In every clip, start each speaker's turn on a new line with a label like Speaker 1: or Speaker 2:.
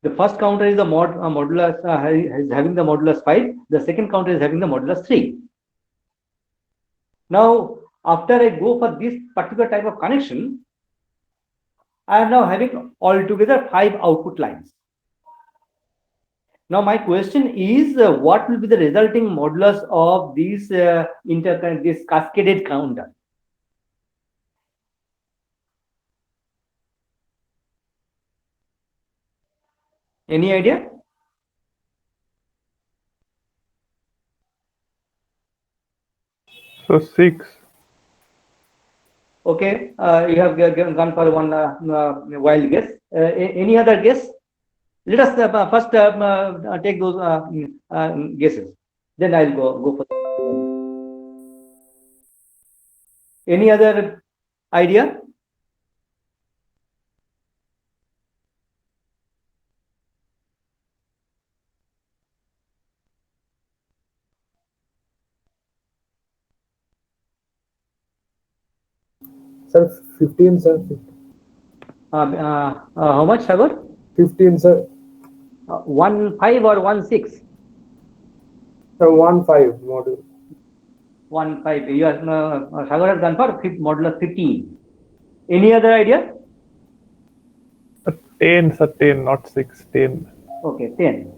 Speaker 1: The first counter is the modulus is having the modulus 5. The second counter is having the modulus 3. Now, after I go for this particular type of connection, I am now having altogether 5 output lines. Now, my question is, what will be the resulting modulus of this this cascaded counter? Any idea?
Speaker 2: So 6.
Speaker 1: Okay, you have gone for one wild guess. Any other guess? Let us first take those guesses. Then I'll go for. Any other idea?
Speaker 3: Sir, 15, sir.
Speaker 1: How much, Sagar?
Speaker 3: 15, sir.
Speaker 1: 1 5 or 1 6?
Speaker 3: Sir, 1 5 module.
Speaker 1: 1 5. You are Sagar has gone for modulus 15. Any other idea?
Speaker 2: 10, sir, 10, not 6, 10.
Speaker 1: Okay, 10.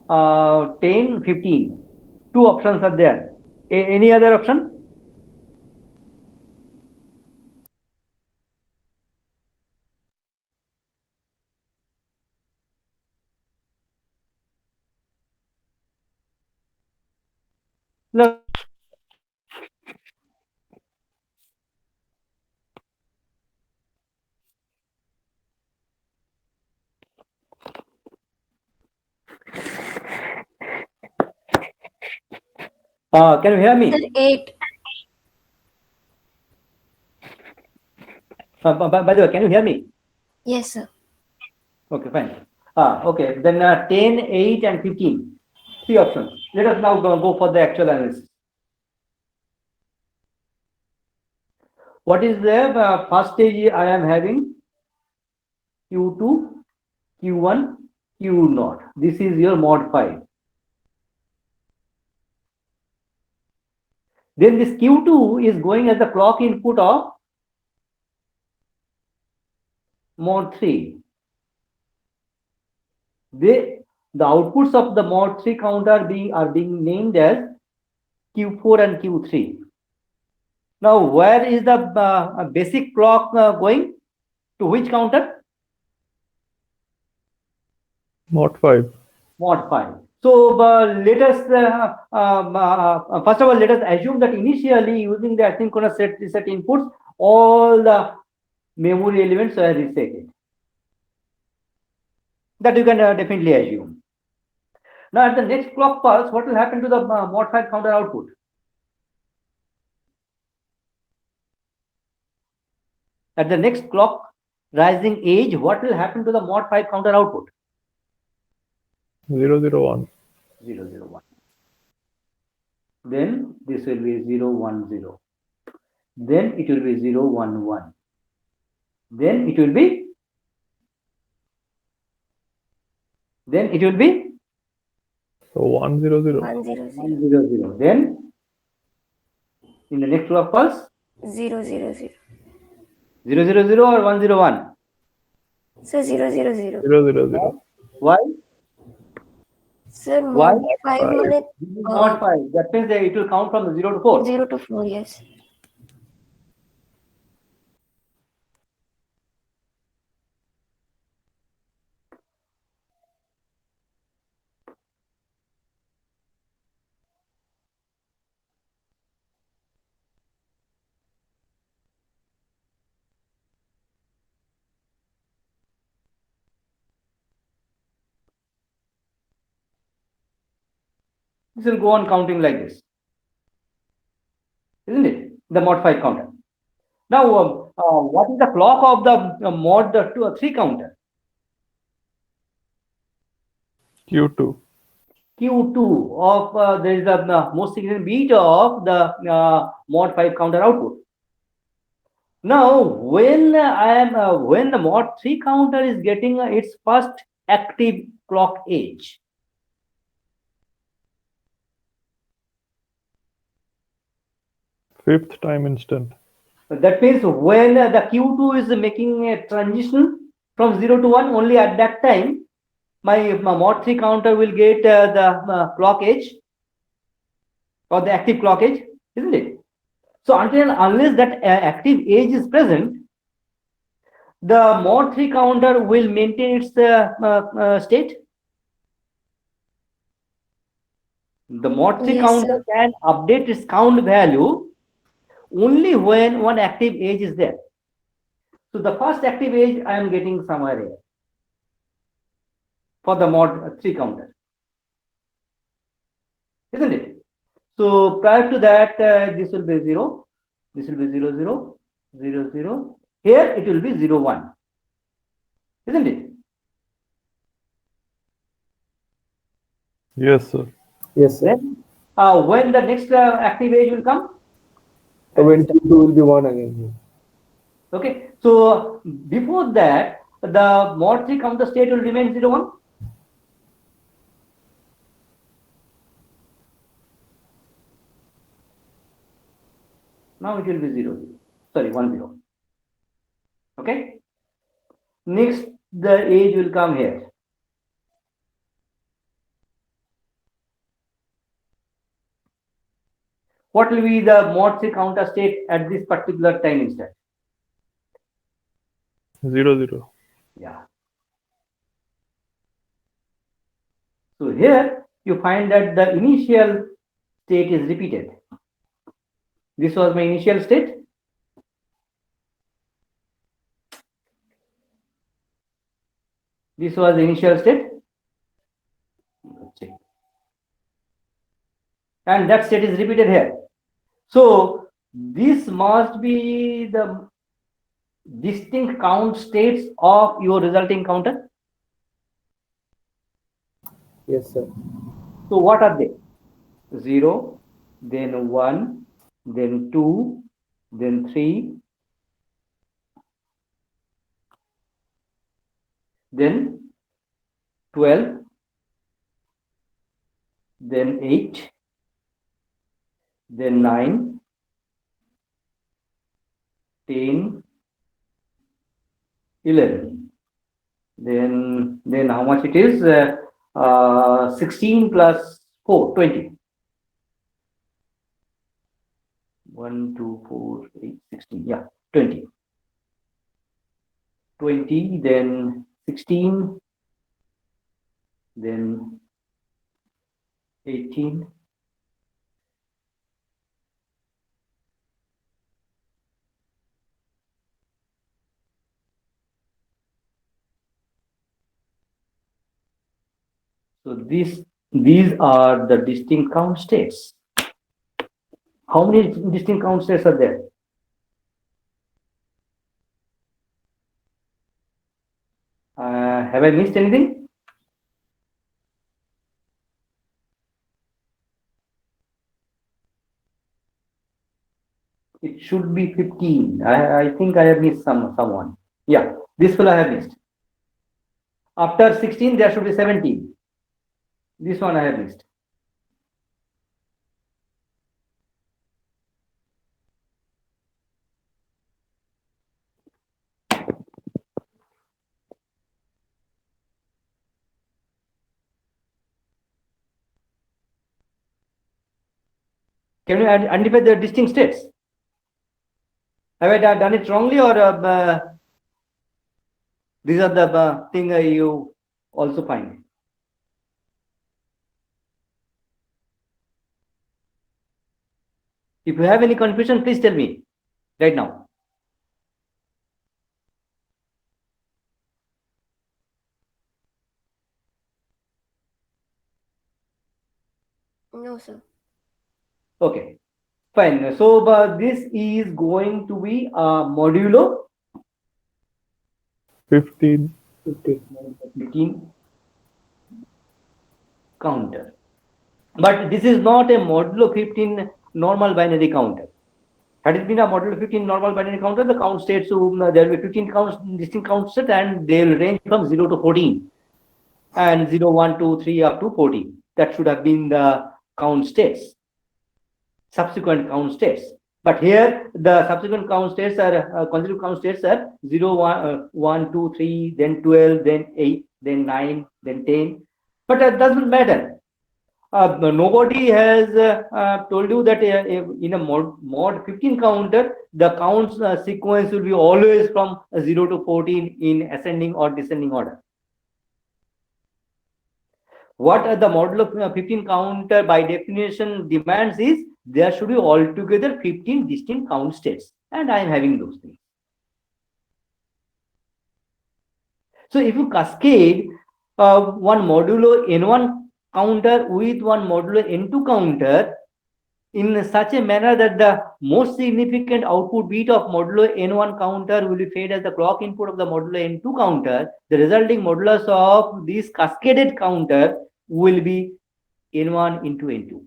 Speaker 1: 10, 15. Two options are there. Any other option? No. Can you hear me?
Speaker 4: Sir, 8.
Speaker 1: By the way, can you hear me?
Speaker 4: Yes, sir.
Speaker 1: Okay, fine. Okay, then 10, 8, and 15. 3 options. Let us now go for the actual analysis. What is the first stage I am having? Q2, Q1, Q0. This is your mod 5. Then this Q2 is going as the clock input of mod 3. The outputs of the mod 3 counter are being named as Q4 and Q3. Now, where is the basic clock going? To which counter?
Speaker 2: Mod 5.
Speaker 1: Mod 5. So let us first of all, let us assume that initially using the asynchronous set reset inputs, all the memory elements are resetted. That you can definitely assume. Now at the next clock pulse, what will happen to the mod 5 counter output? At the next clock rising age, what will happen to the mod 5 counter output?
Speaker 2: 0, 0, 1.
Speaker 1: 0, 0, 1. Then this will be 0, 1, 0. Then it will be 0, 1, 1. Then it will be. Then it will be.
Speaker 2: So 1, 0, 0.
Speaker 4: 1, 0, 0.
Speaker 1: 1, 0, 0. Then in the next clock pulse.
Speaker 4: 0, 0, 0.
Speaker 1: 0, 0, 0 or 1, 0, 1?
Speaker 4: Sir, 0, 0, 0.
Speaker 2: 0, 0, 0.
Speaker 1: Why?
Speaker 4: Sir,
Speaker 1: Why?
Speaker 4: mod 5 mane,
Speaker 1: Mod 5. That means it will count from 0 to 4.
Speaker 4: 0 to 4, yes.
Speaker 1: This will go on counting like this. Isn't it? The mod 5 counter. Now, what is the clock of the mod 3 counter?
Speaker 2: Q2.
Speaker 1: Q2 of there is the most significant bit of the mod 5 counter output. Now, when I am when the mod 3 counter is getting its first active clock age?
Speaker 2: Fifth time instant.
Speaker 1: That means when the Q2 is making a transition from 0 to 1, only at that time, my mod 3 counter will get the clock age or the active clock age, isn't it? So until and unless that active age is present, the mod 3 counter will maintain its state. The mod 3
Speaker 4: Yes,
Speaker 1: counter can update its count value only when one active age is there. So the first active age I am getting somewhere here for the mod 3 counter, isn't it? So prior to that, this will be 0, this will be 0, 0, 0, 0. Here it will be 0, 1, isn't it?
Speaker 2: Yes, sir.
Speaker 3: Yes, sir.
Speaker 1: Then when the next active age will come?
Speaker 3: So when Q2 will be 1 again.
Speaker 1: Okay, so before that, the mod 3 counter state will remain 0, 1. Now it will be 0, 0. Sorry, 1, 0. Okay. Next, the age will come here. What will be the mod 3 counter state at this particular time instant?
Speaker 2: 0, 0.
Speaker 1: Yeah. So here you find that the initial state is repeated. This was my initial state. This was the initial state. Let's check. And that state is repeated here. So this must be the distinct count states of your resulting counter.
Speaker 3: Yes, sir.
Speaker 1: So what are they? 0, then 1, then 2, then 3, then 12, then 8, then 9, 10, 11. Then how much it is? 16 plus 4, 20. 1, 2, 4, 8, 16. Yeah, 20. 20, then 16, then 18. So these are the distinct count states. How many distinct count states are there? Have I missed anything? It should be 15. I think I have missed someone. Yeah, this one I have missed. After 16, there should be 17. This one I have missed. Can you identify the distinct states? Have I done it wrongly, or these are the thing you also find? If you have any confusion, please tell me right now.
Speaker 4: No, sir.
Speaker 1: Okay, fine. So this is going to be modulo
Speaker 2: 15.
Speaker 1: 15 counter. But this is not a modulo 15 normal binary counter. Had it been a modulo 15 normal binary counter, the count states, there will be 15 counts, distinct count sets, and they will range from 0 to 14. and 0, 1, 2, 3 up to 14. That should have been the count states, subsequent count states. But here the subsequent count states are consecutive count states are 0, 1, 2, 3, then 12, then 8, then 9, then 10. But that doesn't matter. Nobody has told you that in a mod 15 counter, the counts sequence will be always from 0 to 14 in ascending or descending order. What the model of 15 counter by definition demands is there should be altogether 15 distinct count states, and I am having those things. So if you cascade one modulo n1 counter with one modulo n2 counter in such a manner that the most significant output bit of modulo n1 counter will be fed as the clock input of the modulo n2 counter, the resulting modulus of this cascaded counter will be n1 into n2.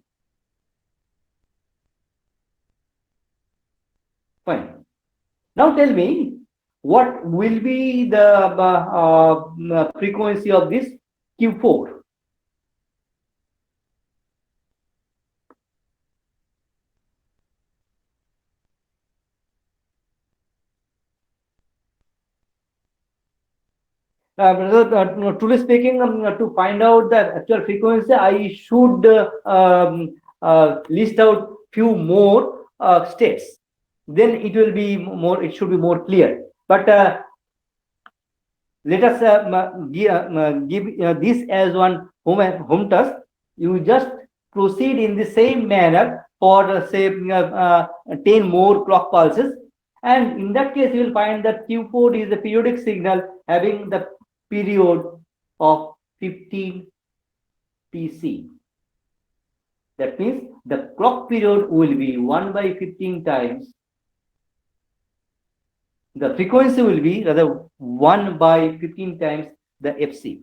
Speaker 1: Fine. Now tell me, what will be the frequency of this Q4? Truly speaking, to find out the actual frequency, I should list out few more states. Then it will be more. It should be more clear. But let us give this as one home task. You just proceed in the same manner for say 10 more clock pulses, and in that case you will find that Q4 is a periodic signal having the period of 15 TC. That means the clock period will be 1 by 15 times. The frequency will be rather 1 by 15 times the FC.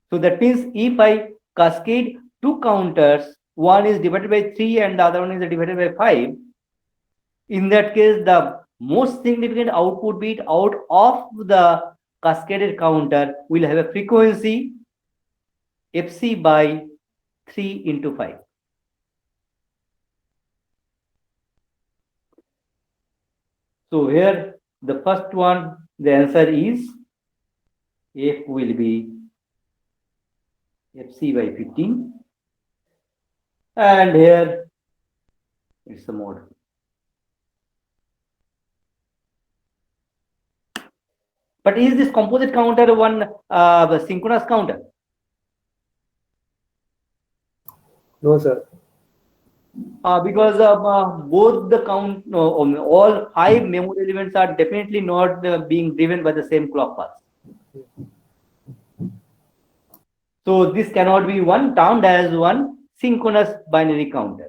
Speaker 1: So that means if I cascade two counters, one is divided by 3 and the other one is divided by 5, in that case the most significant output bit out of the cascaded counter will have a frequency FC by 3 into 5. So here the first one, the answer is F will be FC by 15, and here it's the mode. But is this composite counter one synchronous counter?
Speaker 3: No, sir.
Speaker 1: Because both the count, all 5 memory elements are definitely not being driven by the same clock pulse. So this cannot be one termed as one synchronous binary counter.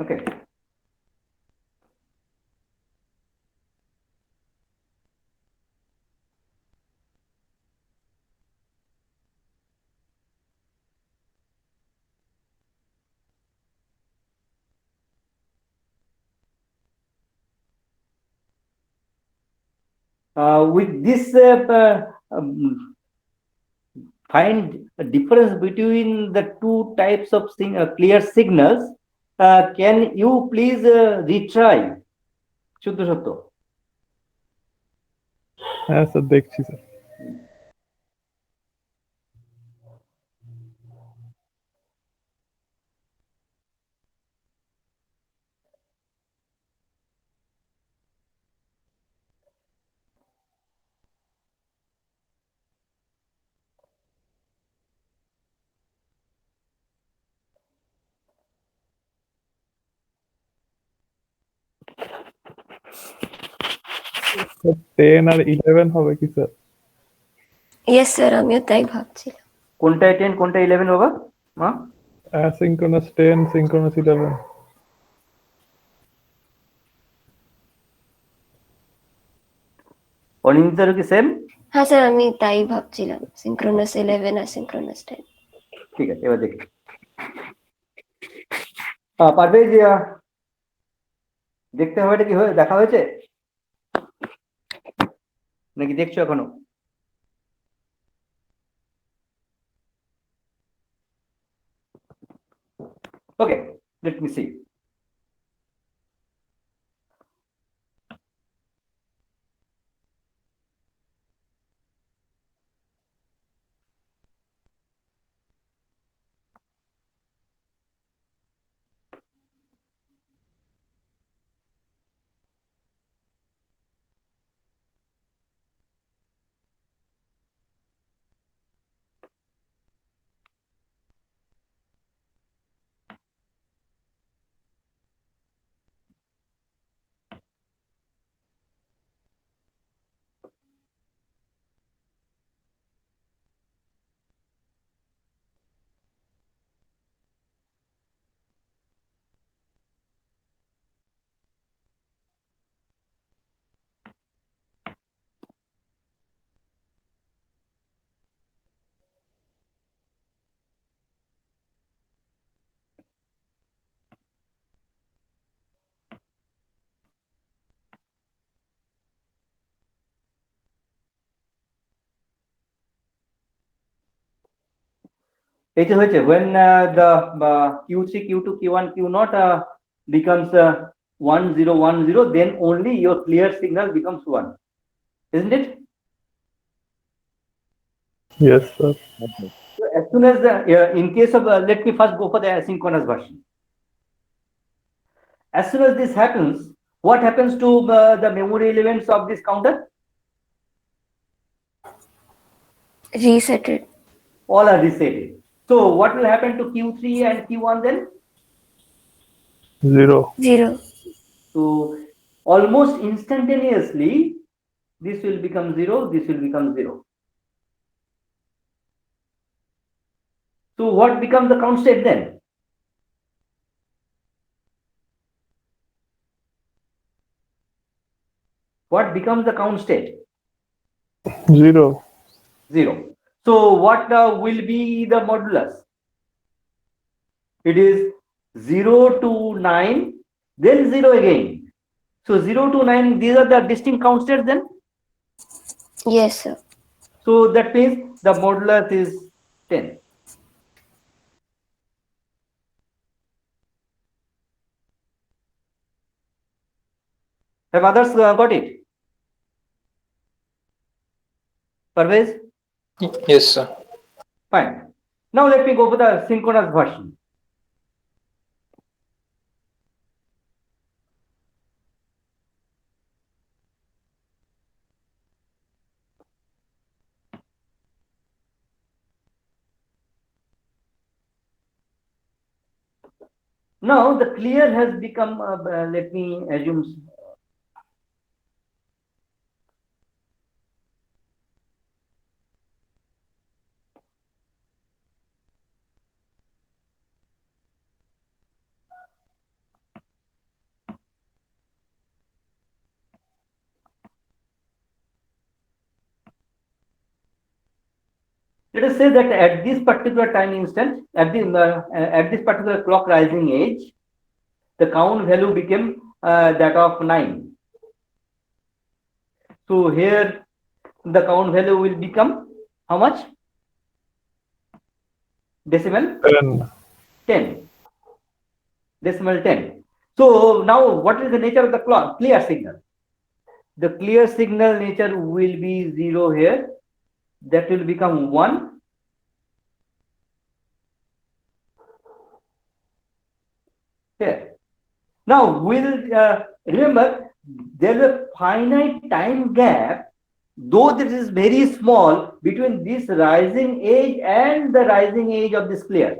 Speaker 1: Okay. With this, find a difference between the two types of clear signals. Can you please retry? শুদ্ধ সত্য।
Speaker 2: হ্যাঁ sir দেখছি sir. Sir 10 আর 11 হবে কি sir?
Speaker 4: Yes sir, আমিও তাই ভাবছিলাম।
Speaker 1: কোনটায় 10 কোনটায় 11 বাবা? মা
Speaker 2: অ্যাসিঙ্ক্রোনাস 10, সিঙ্ক্রোনাস 11।
Speaker 1: অনিন্দিতার কি সেম?
Speaker 4: হ্যাঁ স্যার, আমি তাই ভাবছিলাম, সিঙ্ক্রোনাস 11 আর সিঙ্ক্রোনাস 10।
Speaker 1: ঠিক আছে, এবার দেখি। পারভেজ, দেখতে হবে এটা কি দেখা হয়েছে নাকি দেখছো এখনো? Okay, let me see. এটা হয়েছে when the Q3, Q2, Q1, Q0 becomes 1 0 1 0, then only your clear signal becomes 1, isn't it?
Speaker 2: Yes sir.
Speaker 1: So as soon as in case of let me first go for the asynchronous version. As soon as this happens, what happens to the memory elements of this counter?
Speaker 4: Reset it.
Speaker 1: All are resetted. So what will happen to Q3 and Q1 then?
Speaker 2: 0.
Speaker 4: 0.
Speaker 1: So almost instantaneously, this will become 0, this will become 0. So what becomes the count state then? What becomes the count state?
Speaker 2: 0.
Speaker 1: 0. So what will be the modulus? It is 0 to 9, then 0 again. So 0 to 9, these are the distinct count states then?
Speaker 4: Yes sir.
Speaker 1: So that means the modulus is 10. Have others got it? Parvez?
Speaker 3: Yes, sir.
Speaker 1: Fine. Now let me go for the synchronous version. Now the clear has become, let me assume, Let us say that at this particular time instant, at this particular clock rising age, the count value became that of 9. So here the count value will become how much? Decimal
Speaker 2: 10.
Speaker 1: 10. Decimal 10. So now what is the nature of the clock? Clear signal. The clear signal nature will be 0 here. That will become 1. Here. Now we'll remember there is a finite time gap, though this is very small, between this rising age and the rising age of this clear.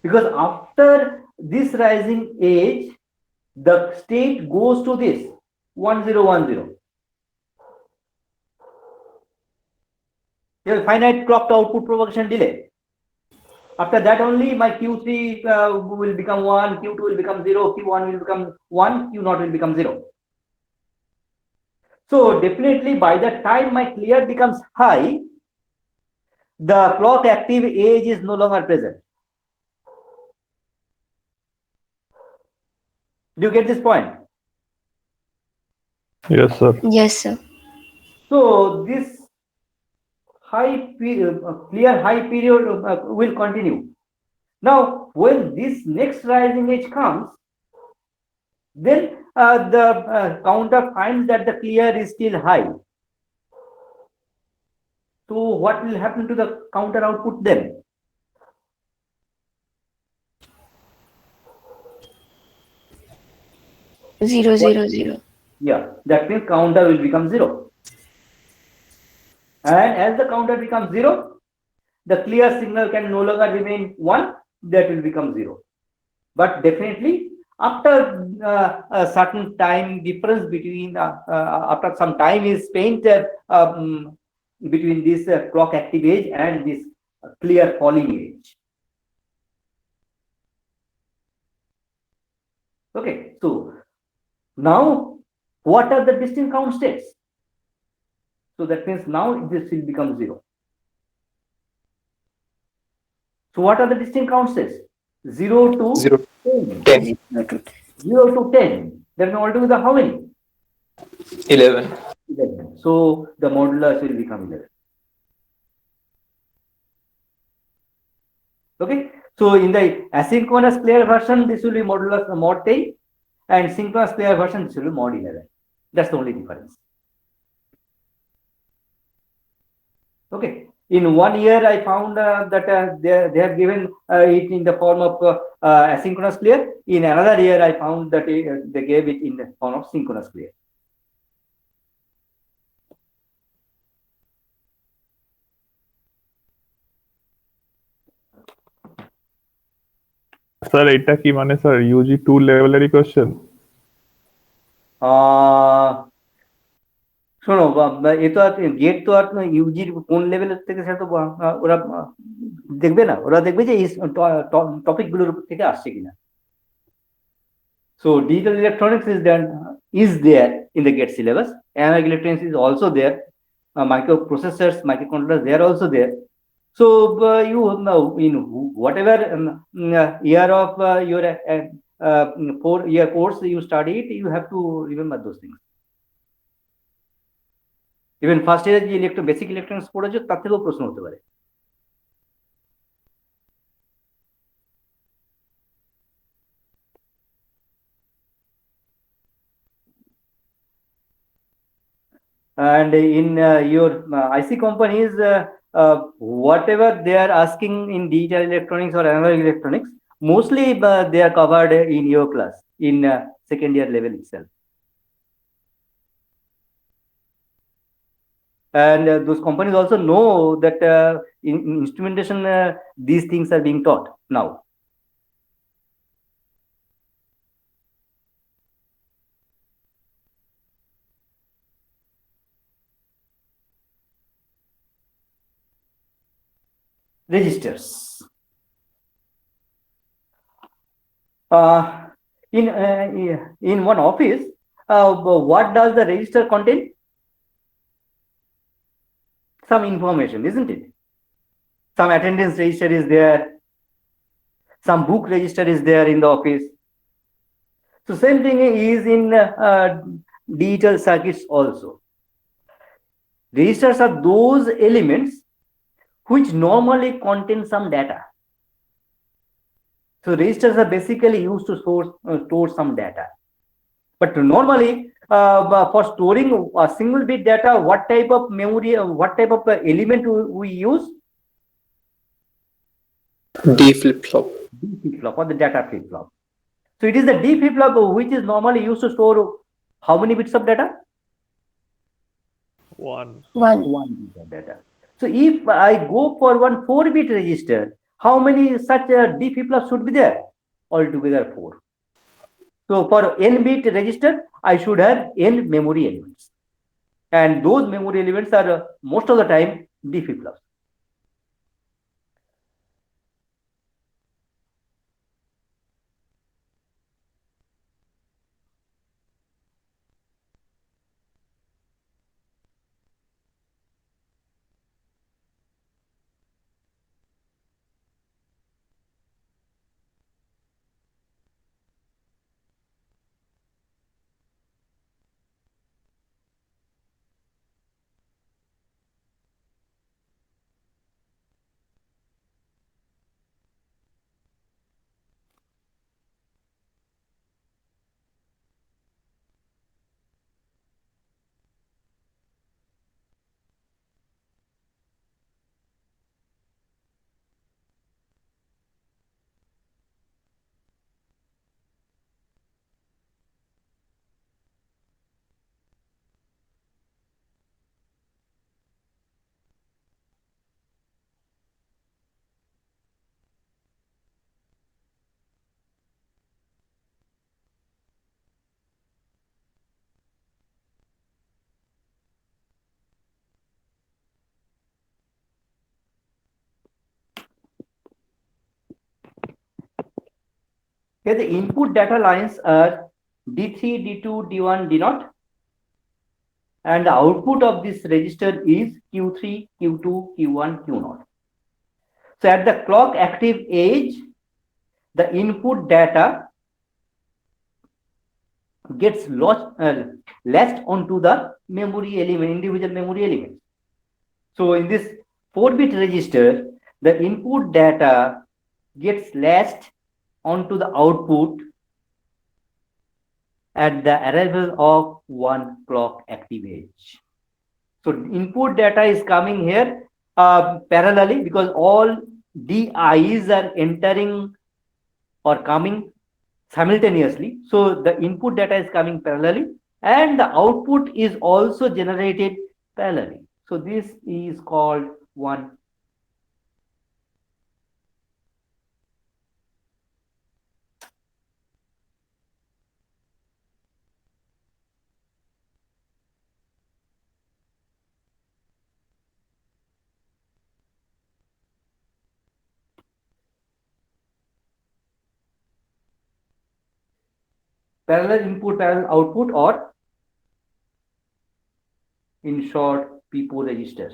Speaker 1: Because after this rising age, the state goes to this 1010. There is finite clock to output propagation delay. After that only my Q3 will become 1, Q2 will become 0, Q1 will become 1, Q0 will become 0. So definitely by the time my clear becomes high, the clock active age is no longer present. Do you get this point?
Speaker 2: Yes, sir.
Speaker 4: Yes, sir.
Speaker 1: So this clear high period will continue. Now, when this next rising age comes, then the counter finds that the clear is still high. So what will happen to the counter output then?
Speaker 4: Zero, zero, zero.
Speaker 1: Yeah, that means counter will become 0. And as the counter becomes 0, the clear signal can no longer remain 1, that will become 0. But definitely after a certain time difference between, after some time is spent between this clock active age and this clear falling age. Okay, so now what are the distinct count states? So that means now this will become 0. So what are the distinct count states? 0 to
Speaker 3: 0,
Speaker 1: 10.
Speaker 3: 10,
Speaker 1: 0 to 10. Then altogether how many?
Speaker 3: 11.
Speaker 1: 11. So the modulus will become 11. Okay. So in the asynchronous clear version, this will be modulus mod 10, and synchronous clear version, this will be mod 11. That's the only difference. Okay. In 1 year, I found that they have given it in the form of asynchronous clear. In another year, I found that they gave it in the form of synchronous clear.
Speaker 2: Sir এটা কি মানে sir Yuji 2 লেভেলেরই question?
Speaker 1: শোনো, এ তো আর gate তো আর ইউজির কোন লেভেলের থেকে সেটা তো ওরা দেখবে না, ওরা দেখবে যে এই টপিক গুলোর থেকে আসছে কিনা। So digital electronics is there in the GATE syllabus. Analog electronics is also there. Microprocessors, microcontrollers, they are also there. So you know, in whatever year of your 4-year course you study it, you have to remember those things. Even first year যে basic electronics পড়েছো তার থেকেও প্রশ্ন হতে পারে। And in your IC companies, whatever they are asking in digital electronics or analog electronics, mostly they are covered in your class in second year level itself. And those companies also know that in instrumentation these things are being taught now. Registers. In one office, what does the register contain? some information, isn't it? Some attendance register is there, some book register is there in the office. So same thing is in digital circuits also. Registers are those elements which normally contain some data. So registers are basically used to store some data. But normally, for storing a single bit data, what type of memory, what type of element we use?
Speaker 3: D flip-flop.
Speaker 1: D flip-flop or the data flip-flop. So it is the D flip-flop which is normally used to store how many bits of data?
Speaker 2: One.
Speaker 1: One bit of data. So if I go for one 4-bit register, how many such D flip-flops should be there? Altogether 4. So for n-bit register, I should have n memory elements. And those memory elements are most of the time D flip-flops. Here the input data lines are D3, D2, D1, D0. And the output of this register is Q3, Q2, Q1, Q0. So at the clock active age, the input data gets latched onto the memory element, individual memory element. So in this 4-bit register, the input data gets latched onto the output at the arrival of one clock active age. So input data is coming here parallelly because all DIs are entering or coming simultaneously. So the input data is coming parallelly and the output is also generated parallelly. So this is called one. Parallel input, parallel output, or in short, PIPO register.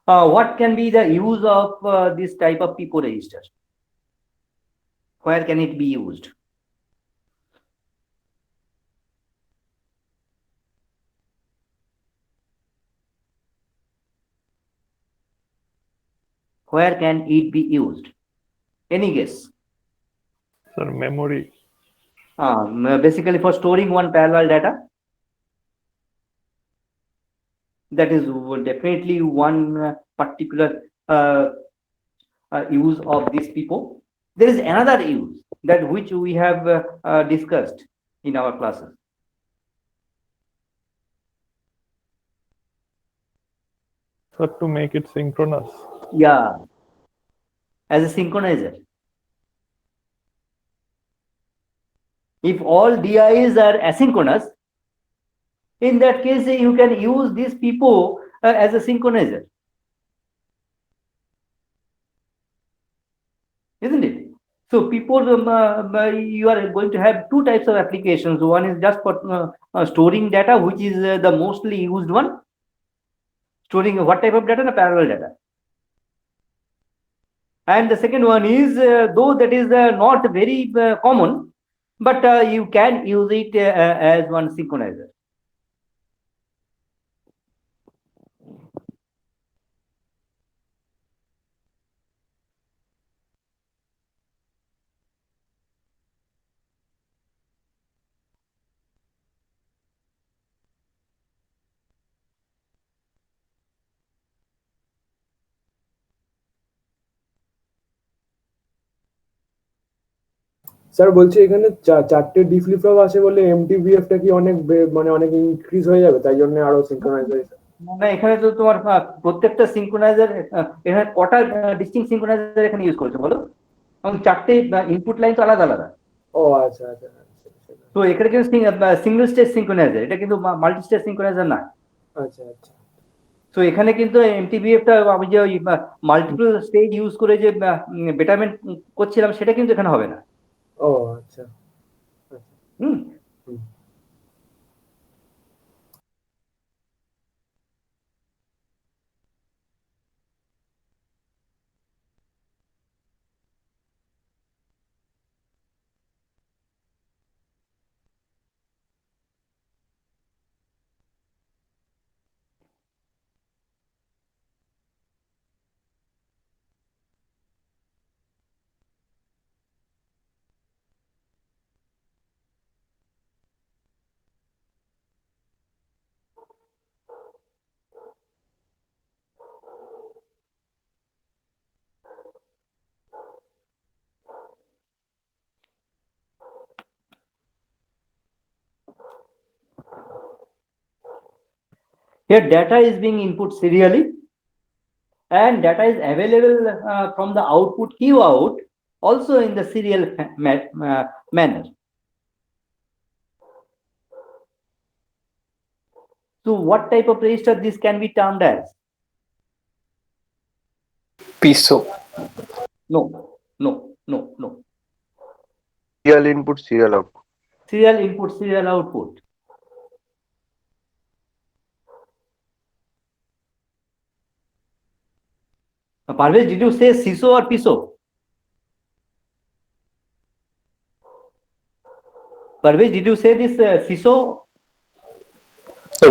Speaker 1: What can be the use of this type of PIPO register? Where can it be used? Where can it be used? Any guess?
Speaker 2: Sir, memory.
Speaker 1: Basically for storing one parallel data. That is definitely one particular use of this PIPO. There is another use that which we have discussed in our classes.
Speaker 2: Sir, to make it synchronous.
Speaker 1: Yeah, as a synchronizer. If all DIs are asynchronous, in that case you can use this PIPO as a synchronizer, isn't it? So people, you are going to have two types of applications. One is just for storing data, which is the mostly used one. Storing what type of data? The parallel data. And the second one is, though that is not very common, but you can use it as one synchronizer.
Speaker 5: Sir বলছি এখানে চারটে D flip flop আছে বলে MTBF টা কি অনেক মানে অনেক ইনক্রিজ হয়ে যাবে, তাই জন্য আরো সিনক্রোনাইজ হয়েছে?
Speaker 1: না, এখানে তো তোমার প্রত্যেকটা সিনক্রোনাইজার, এখানে কটা ডিস্টিংক্ট সিনক্রোনাইজার এখানে ইউজ করেছে বলো, এবং চারটে ইনপুট লাইন তো আলাদা আলাদা।
Speaker 5: ও আচ্ছা আচ্ছা।
Speaker 1: তো এখানে কিন্তু সিঙ্গেল স্টেজ সিনক্রোনাইজার, এটা কিন্তু মাল্টি স্টেজ সিনক্রোনাইজার না।
Speaker 5: আচ্ছা আচ্ছা।
Speaker 1: তো এখানে কিন্তু এমটিবিএফটা আমি যে ওই মাল্টিপল স্টেজ ইউজ করে যে বেটারমেন্ট করছিলাম, সেটা কিন্তু এখানে হবে না।
Speaker 5: ও আচ্ছা।
Speaker 1: হুম। Here data is being input serially, and data is available from the output queue out also in the serial manner. So what type of register this can be termed as?
Speaker 3: Piso.
Speaker 1: No, no, no, no.
Speaker 6: Serial input, serial output.
Speaker 1: Serial input, serial output. Parvez, did you say CISO or PISO? Parvez, did you say this CISO?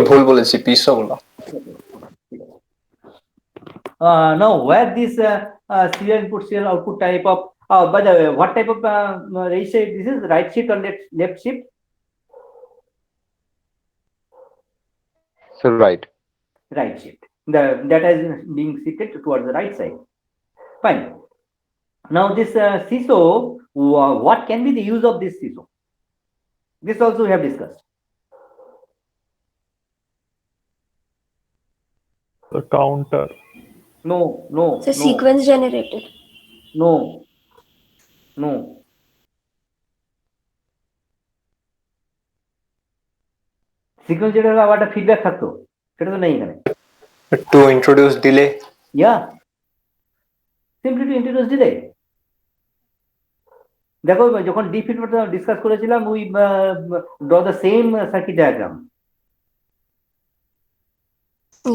Speaker 3: ভুল বলেছি, পিসো বলা।
Speaker 1: Now, where this serial input, serial output type of, by the way, what type of register this is? Right shift or left shift?
Speaker 6: So right.
Speaker 1: Right shift. The data is being shifted towards the right side. Fine. Now this CISO, what can be the use of this CISO? This also we have discussed.
Speaker 2: The counter.
Speaker 1: No, no.
Speaker 4: It's a
Speaker 1: no,
Speaker 4: sequence generator.
Speaker 1: No, no. Sequence generator আবার একটা feedback থাকতো, সেটা তো নেই এখানে।
Speaker 3: To introduce delay.
Speaker 1: Yeah, simply to introduce delay. দেখো যখন D feedback discuss করেছিলাম, we draw the same circuit diagram.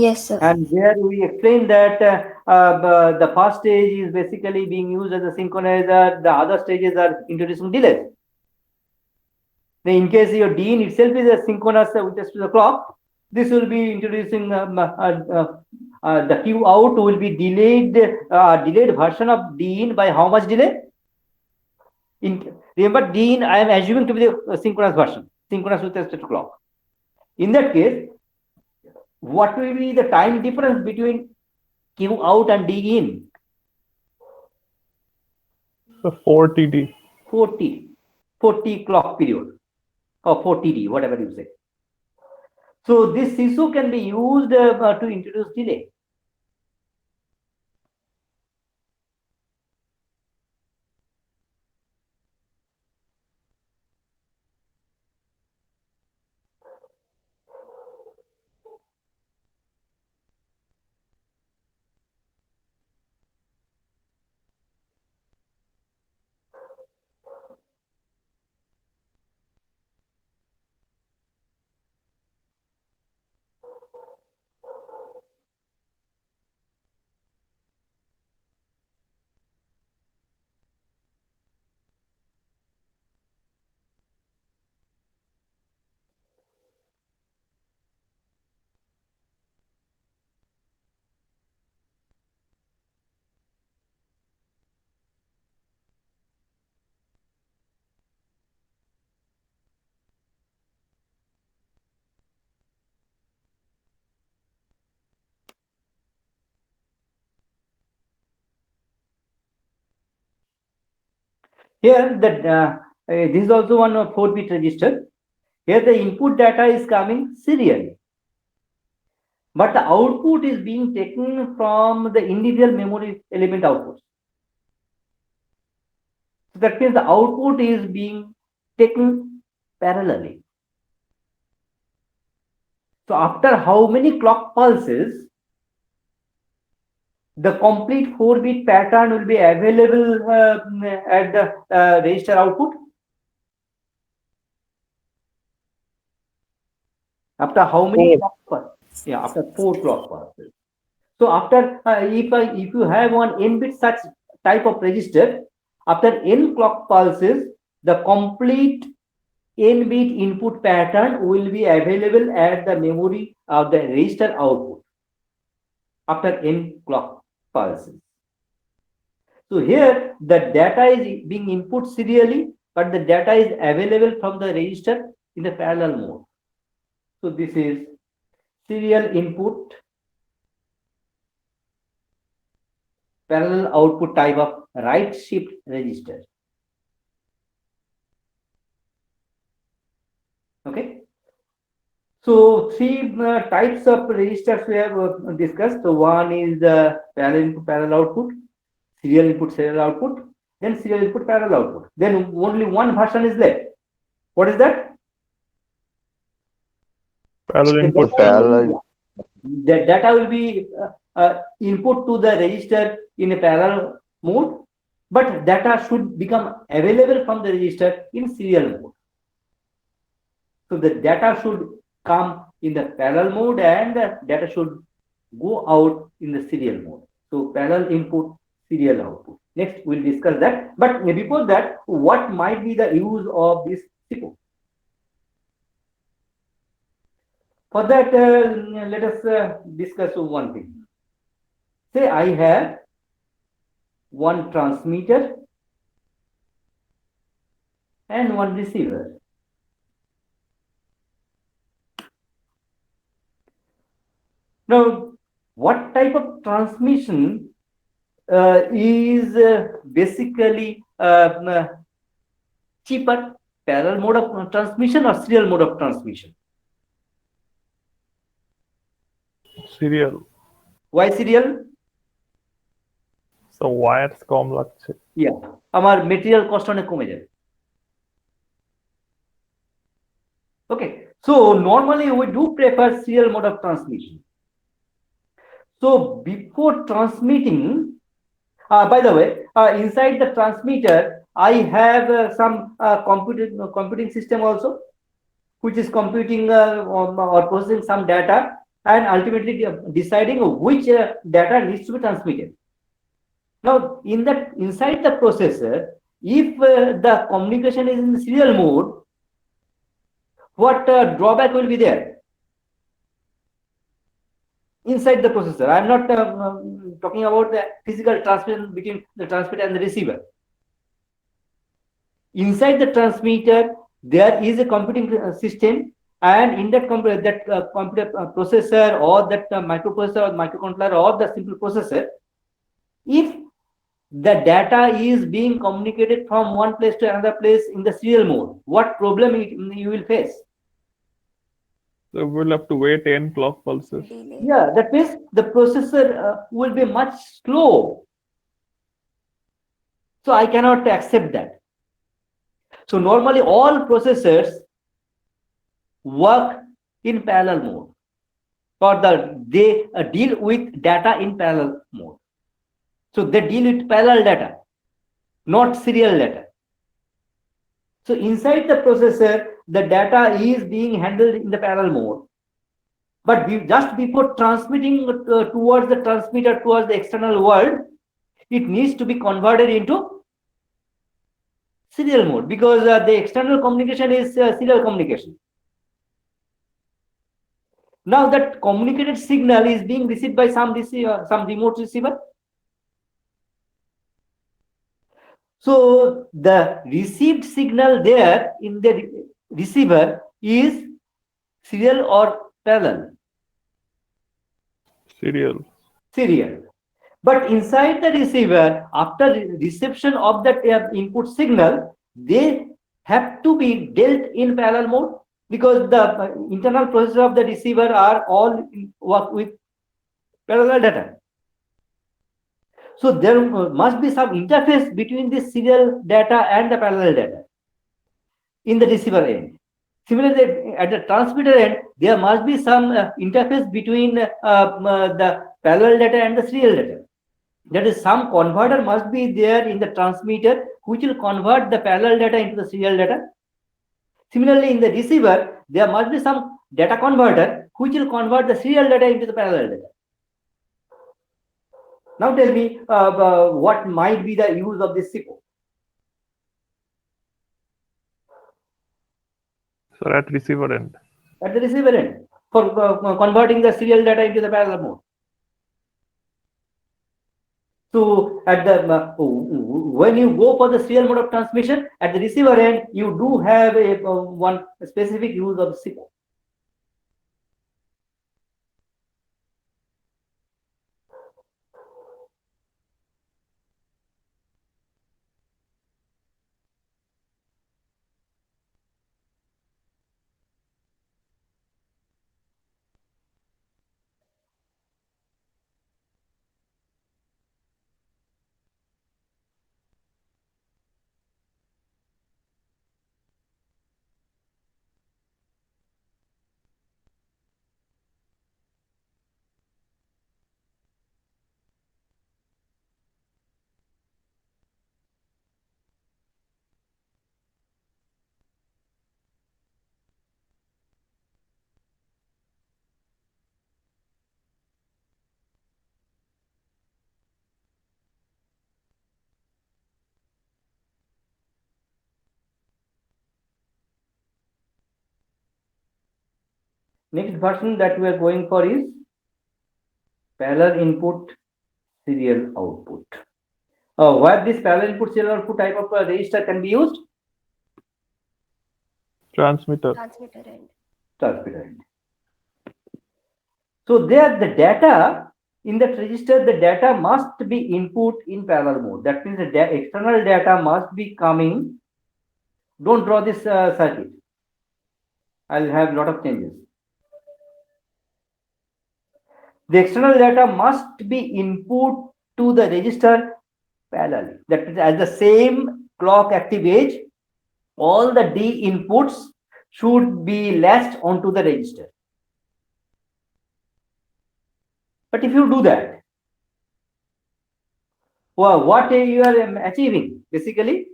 Speaker 4: Yes, sir.
Speaker 1: And there we explained that the first stage is basically being used as a synchronizer, the other stages are introducing delays. Then in case your DIN itself is a synchronous with respect to the clock, this will be introducing the Q out will be delayed version of DIN by how much delay? Remember DIN I am assuming to be the synchronous version, synchronous with respect to clock. In that case, what will be the time difference between Q out and D in?
Speaker 2: So 4TD.
Speaker 1: 40 clock period or 4TD, whatever you say. So this CISO can be used to introduce delay. Here, this is also one 4-bit register. Here, the input data is coming serially, but the output is being taken from the individual memory element output. So that means the output is being taken parallelly. So after how many clock pulses, the complete 4-bit pattern will be available at the register output? After how many clock pulses? Yeah, after 4 clock pulses. So after if you have one n-bit such type of register, after n clock pulses, the complete n-bit input pattern will be available at the memory of the register output after n clock pulses. So here the data is being input serially, but the data is available from the register in the parallel mode. So this is serial input, parallel output type of write shift register. Okay. So 3 types of registers we have discussed. So one is the parallel input, parallel output, serial input, serial output, then serial input, parallel output. Then only one version is left. What is that?
Speaker 2: Parallel input.
Speaker 1: The data will be input to the register in a parallel mode, but data should become available from the register in serial mode. So the data should come in the parallel mode and the data should go out in the serial mode. So parallel input, serial output. Next we'll discuss that. But before that, what might be the use of this SIPO? For that, let us discuss one thing. Say I have one transmitter and one receiver. Now, what type of transmission is basically cheaper, parallel mode of transmission or serial mode of transmission?
Speaker 2: Serial.
Speaker 1: Why serial?
Speaker 2: So wires কম লাগছে।
Speaker 1: Yeah, আমার material cost অনেক কমে যাবে। Okay, so normally we do prefer serial mode of transmission. So before transmitting, by the way, inside the transmitter, I have some computing system also, which is computing or processing some data and ultimately deciding which data needs to be transmitted. Now, inside the processor, if the communication is in serial mode, what drawback will be there? Inside the processor, I'm not talking about the physical transmission between the transmitter and the receiver. Inside the transmitter, there is a computing system, and in that computer processor or that microprocessor or microcontroller or the simple processor, if the data is being communicated from one place to another place in the serial mode, what problem you will face?
Speaker 2: So we'll have to wait 10 clock pulses.
Speaker 1: Yeah, that means the processor will be much slow. So I cannot accept that. So normally all processors work in parallel mode, or they deal with data in parallel mode. So they deal with parallel data, not serial data. So inside the processor, the data is being handled in the parallel mode. But just before transmitting towards the transmitter, towards the external world, it needs to be converted into serial mode, because the external communication is serial communication. Now that communicated signal is being received by some remote receiver. So the received signal there in the receiver is serial or parallel?
Speaker 2: Serial.
Speaker 1: Serial. But inside the receiver, after reception of that input signal, they have to be dealt in parallel mode, because the internal processor of the receiver are all work with parallel data. So there must be some interface between the serial data and the parallel data in the receiver end. Similarly, at the transmitter end, there must be some interface between the parallel data and the serial data. That is, some converter must be there in the transmitter which will convert the parallel data into the serial data. Similarly, in the receiver, there must be some data converter which will convert the serial data into the parallel data. Now tell me what might be the use of this SIPO?
Speaker 2: So at receiver end.
Speaker 1: At the receiver end, for converting the serial data into the parallel mode. So at the when you go for the serial mode of transmission, at the receiver end, you do have a one specific use of SIPO. Next version that we are going for is parallel input, serial output. Where this parallel input, serial output type of register can be used?
Speaker 2: Transmitter.
Speaker 4: Transmitter end.
Speaker 1: Transmitter end. So there the data in that register, the data must be input in parallel mode. That means the external data must be coming. Don't draw this circuit. I'll have a lot of changes. The external data must be input to the register parallelly. That is, at the same clock active age, all the D inputs should be latched onto the register. But if you do that, well, what you are achieving basically?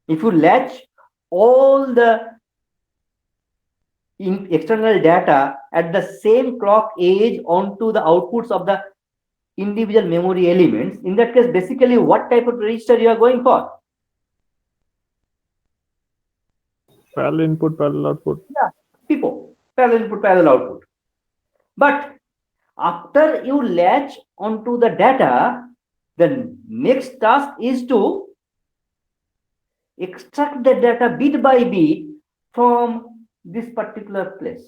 Speaker 1: If you latch all the external data at the same clock age onto the outputs of the individual memory elements, in that case, basically, what type of register you are going for?
Speaker 2: Parallel input, parallel output.
Speaker 1: Yeah, PIPO, parallel input, parallel output. But after you latch onto the data, the next task is to extract the data bit by bit from this particular place.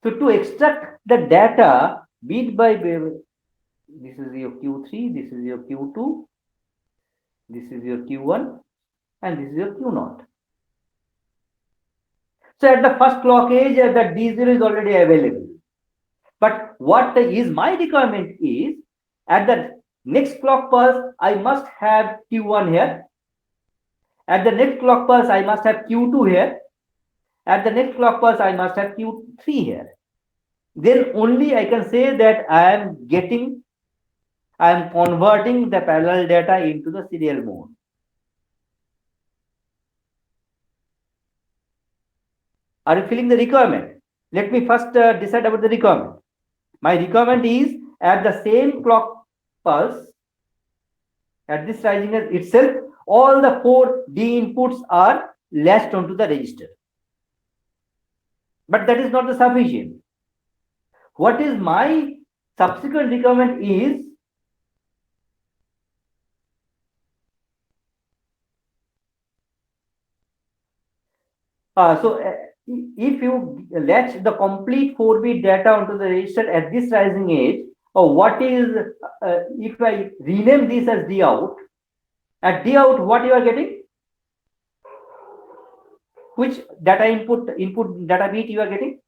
Speaker 1: So to extract the data bit by bit, this is your Q3, this is your Q2, this is your Q1, and this is your Q0. So at the first clock age, that D0 is already available. But what is my requirement is, at the next clock pulse, I must have Q1 here. At the next clock pulse, I must have Q2 here. At the next clock pulse, I must have Q3 here. Then only I can say that I am converting the parallel data into the serial mode. Are you feeling the requirement? Let me first decide about the requirement. My requirement is, at the same clock pulse, at this rising edge itself, all the 4 D inputs are latched onto the register. But that is not the sufficient. What is my subsequent requirement is, if you latch the complete 4-bit data onto the register at this rising age, or what is, if I rename this as D out, at D out, what you are getting? Which data input data bit you are getting?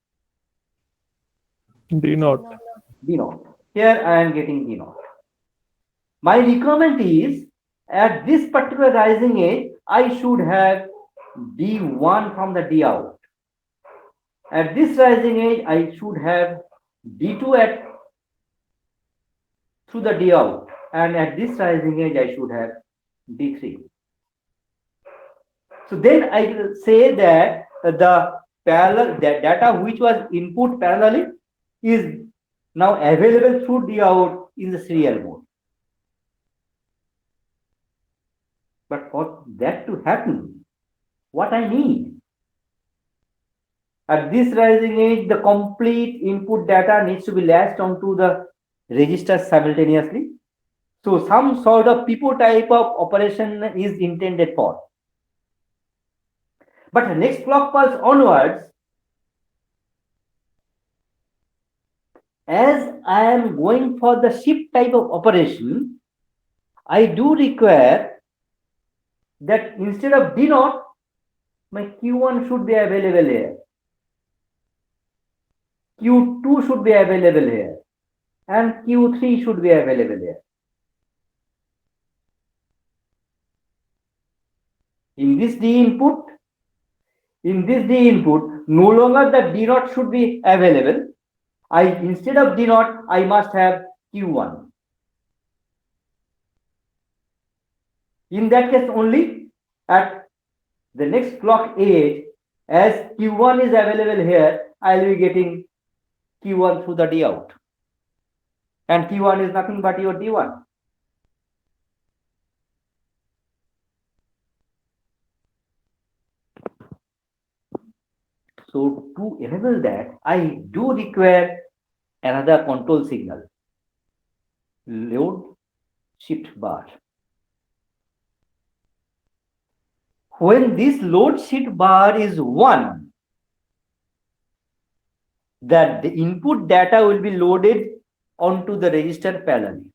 Speaker 2: D naught.
Speaker 1: D naught. Here I am getting D naught. My requirement is at this particular rising age, I should have D1 from the D out. At this rising age, I should have D2 through the D out, and at this rising age, I should have D3. So then I will say that the data which was input parallelly is now available through D out in the serial mode. But for that to happen, what I need? At this rising age, the complete input data needs to be latched onto the register simultaneously. So some sort of PIPO type of operation is intended for. But the next clock pulse onwards, as I am going for the shift type of operation, I do require that instead of D naught, my Q1 should be available here. Q2 should be available here. And Q3 should be available here. In this D input, no longer the D naught should be available. Instead of D naught, I must have Q1. In that case only, at the next clock age, as Q1 is available here, I will be getting Q1 through the D out. And Q1 is nothing but your D1. So to enable that, I do require another control signal, load shift bar. When this load shift bar is 1, that the input data will be loaded onto the register parallelly.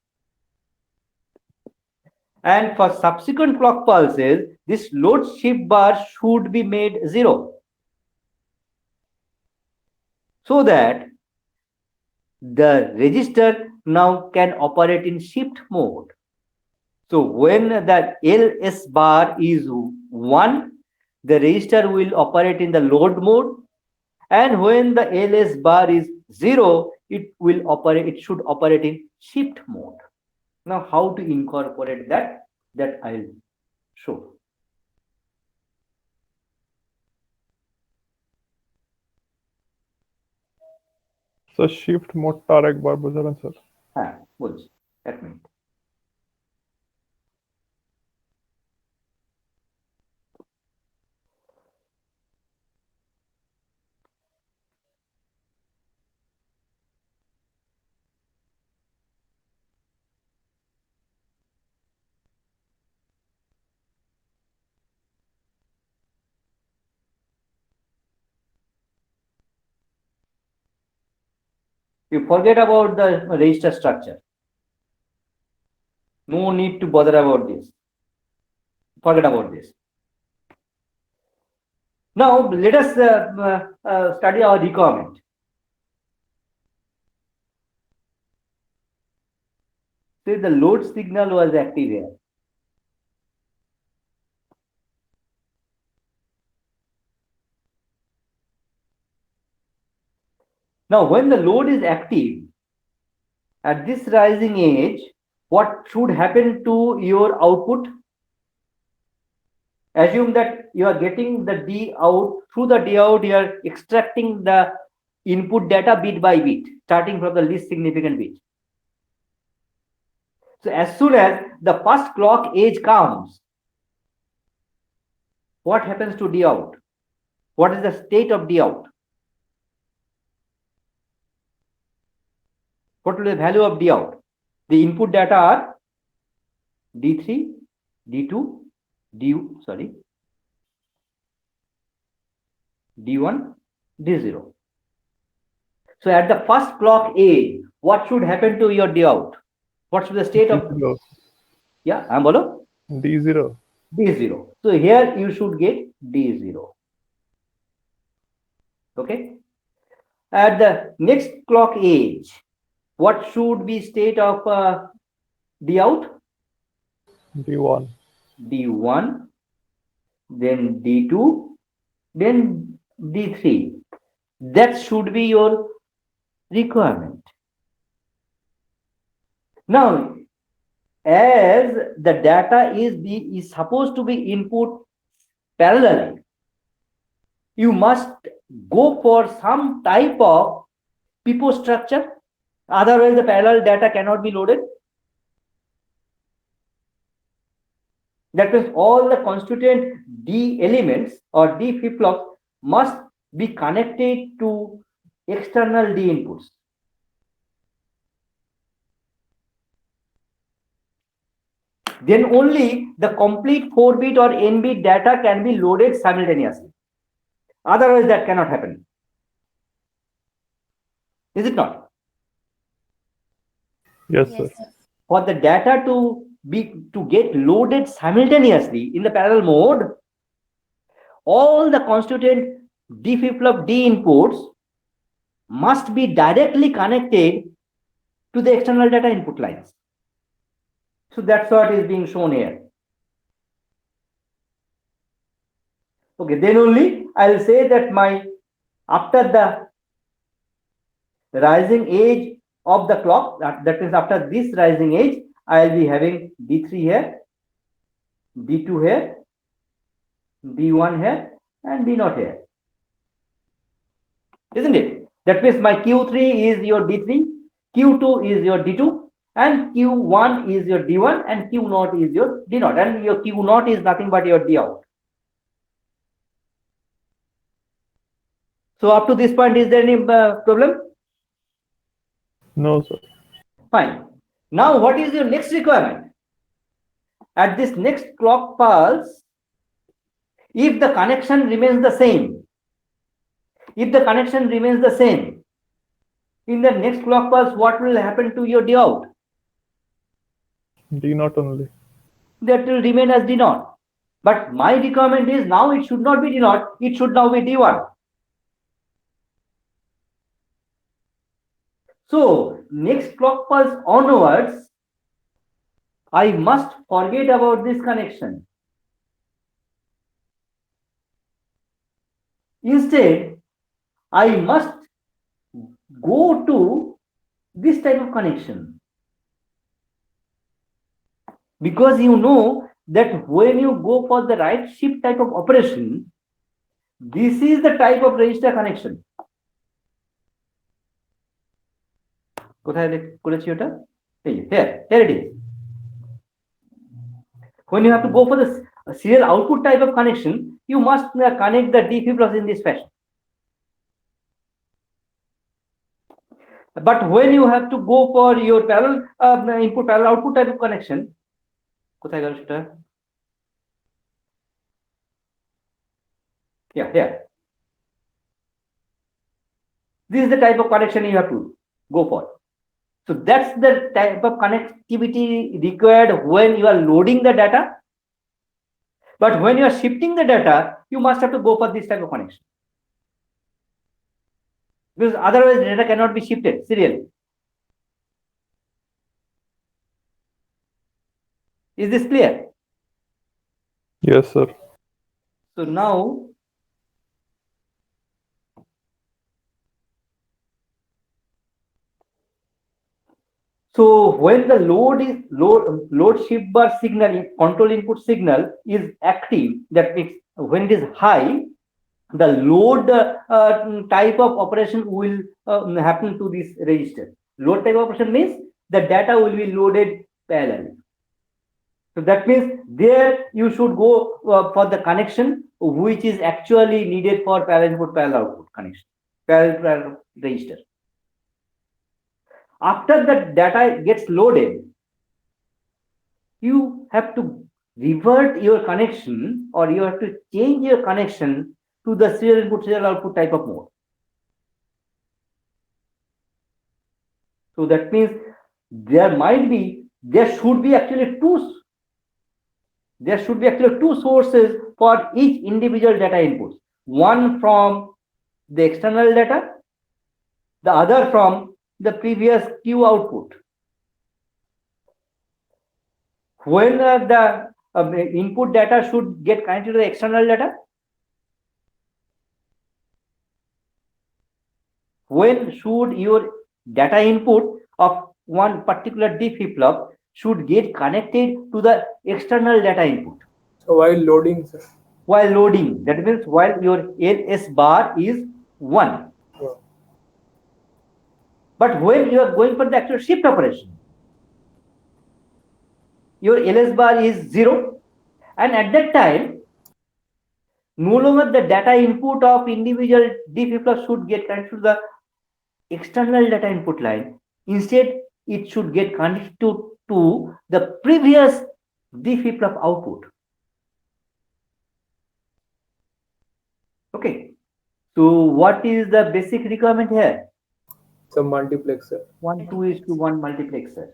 Speaker 1: And for subsequent clock pulses, this load shift bar should be made 0. So that the register now can operate in shift mode. So when the LS bar is 1, the register will operate in the load mode. And when the LS bar is 0, it should operate in shift mode. Now, how to incorporate that I'll show.
Speaker 2: So shift mode tar एक बार बुझाना sir.
Speaker 1: হ্যাঁ বলছি এক minute. You forget about the register structure. No need to bother about this. Forget about this. Now let us study our requirement. See, the load signal was active here. Now, when the load is active, at this rising age, what should happen to your output? Assume that you are getting the D out. Through the D out, you are extracting the input data bit by bit, starting from the least significant bit. So as soon as the first clock age comes, what happens to D out? What is the state of D out? What will be the value of D out? The input data are D3, D2, D1, D0. So at the first clock age, what should happen to your D out? What should the state of?
Speaker 2: D0.
Speaker 1: Yeah, bolo?
Speaker 2: D0.
Speaker 1: D0. So here you should get D0. Okay. At the next clock age, what should be state of D out?
Speaker 2: D1.
Speaker 1: D1, then D2, then D3. That should be your requirement. Now, as the data is supposed to be input parallelly, you must go for some type of PIPO structure. Otherwise, the parallel data cannot be loaded. That means all the constituent D elements or D flip-flops must be connected to external D inputs. Then only the complete 4-bit or n-bit data can be loaded simultaneously. Otherwise, that cannot happen. Is it not?
Speaker 2: Yes,
Speaker 4: Yes,
Speaker 2: sir.
Speaker 4: sir.
Speaker 1: For the data to get loaded simultaneously in the parallel mode, all the constituent D flip-flop D inputs must be directly connected to the external data input lines. So that's what is being shown here. Okay, then only I'll say that after the rising age of the clock, that means after this rising age, I'll be having D3 here, D2 here, D1 here, and D0 here. Isn't it? That means my Q3 is your D3, Q2 is your D2, and Q1 is your D1, and Q0 is your D0, and your Q0 is nothing but your D out. So up to this point, is there any problem?
Speaker 2: No, sir.
Speaker 1: Fine. Now, what is your next requirement? At this next clock pulse, if the connection remains the same, in the next clock pulse, what will happen to your D out?
Speaker 2: D0 only.
Speaker 1: That will remain as D0. But my requirement is now it should not be D0, it should now be D1. So, next clock pulse onwards, I must forget about this connection. Instead, I must go to this type of connection. Because you know that when you go for the right shift type of operation, this is the type of register connection. Here it is. When you have to go for the serial output type of connection, you must connect the D flip-flops in this fashion. But when you have to go for your parallel input parallel output type of connection, here. This is the type of connection you have to go for. So that's the type of connectivity required when you are loading the data. But when you are shifting the data, you must have to go for this type of connection. Because otherwise data cannot be shifted serially. Is this clear?
Speaker 2: Yes, sir.
Speaker 1: So now, when the load shift bar signal, control input signal is active, that means when it is high, the load type of operation will happen to this register. Load type of operation means the data will be loaded parallel. So that means there you should go for the connection which is actually needed for parallel input parallel output connection, parallel register. After the data gets loaded, you have to revert your connection or you have to change your connection to the serial input, serial output type of mode. So that means there should be actually two sources for each individual data inputs. One from the external data, the other from the previous Q output. When the input data should get connected to the external data? When should your data input of one particular D flip-flop should get connected to the external data input?
Speaker 5: So while loading, sir.
Speaker 1: While loading, that means while your LS bar is 1.
Speaker 5: Yeah.
Speaker 1: But when you are going for the actual shift operation, your LS bar is 0, and at that time, no longer the data input of individual D flip-flop should get connected to the external data input line. Instead, it should get connected to the previous D flip-flop output. Okay. So what is the basic requirement here?
Speaker 5: It's a multiplexer.
Speaker 1: 1:2:1 multiplexer.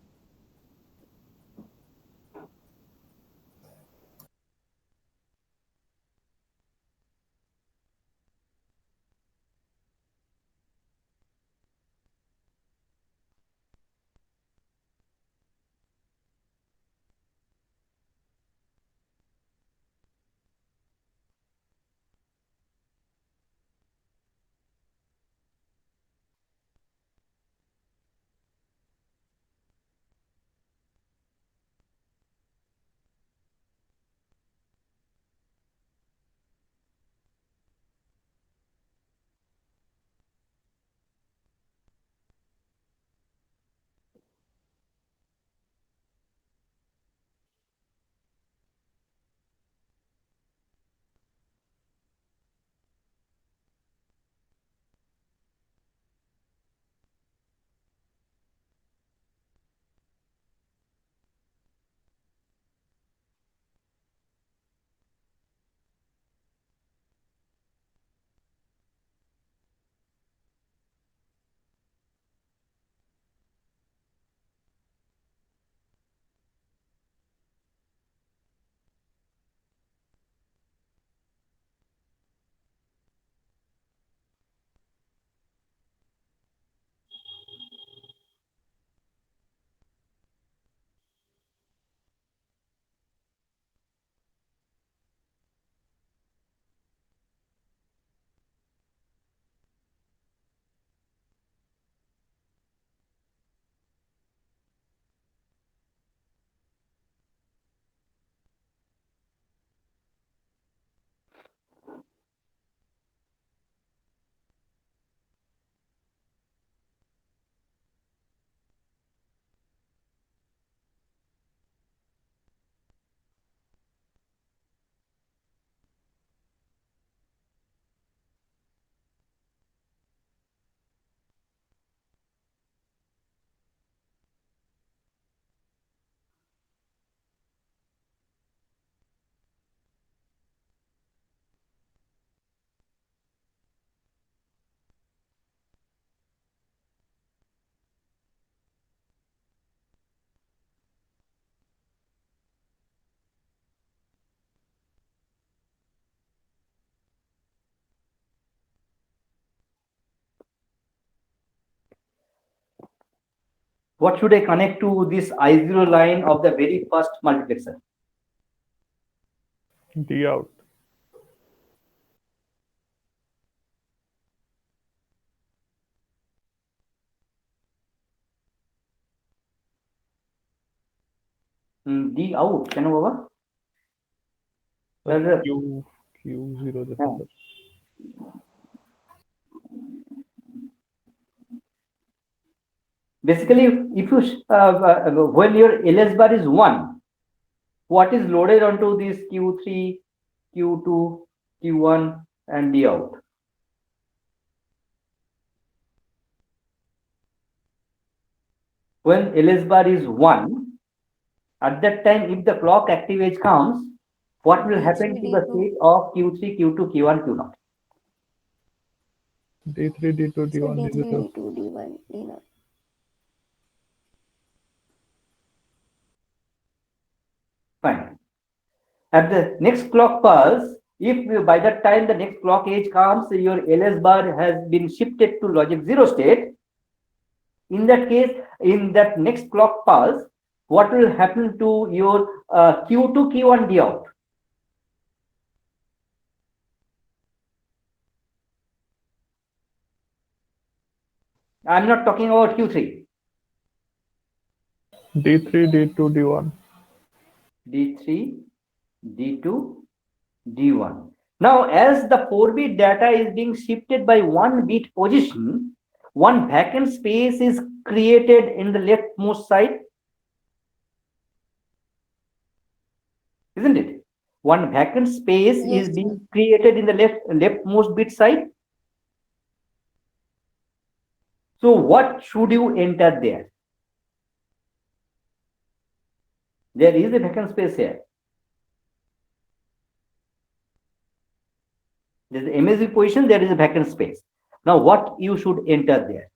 Speaker 1: What should I connect to this I0 line of the very first multiplexer?
Speaker 2: D out.
Speaker 1: D out, কেন বাবা?
Speaker 2: Q0 যেতে
Speaker 1: হ্যাঁ।
Speaker 2: পারে।
Speaker 1: Basically, if you when your LS bar is 1, what is loaded onto this Q3, Q2, Q1, and D out? When LS bar is 1, at that time, if the clock active age comes, what will happen to the state of Q3, Q2, Q1, Q0?
Speaker 2: D3, D2,
Speaker 4: So
Speaker 2: D1,
Speaker 4: D3,
Speaker 2: D0.
Speaker 4: D2, D1, D0.
Speaker 1: Fine. At the next clock pulse, if by that time the next clock age comes, your LS bar has been shifted to logic 0 state. In that case, in that next clock pulse, what will happen to your Q2, Q1 D out? I'm not talking about Q3.
Speaker 2: D3, D2, D1.
Speaker 1: D3, D2, D1. Now, as the 4-bit data is being shifted by 1 bit position, one vacant space is created in the leftmost side, isn't it? One vacant space
Speaker 4: Yes,
Speaker 1: is being created in the leftmost bit side. So what should you enter there? There is a vacant space here. There is MSB position, there is a vacant space. Now what you should enter there?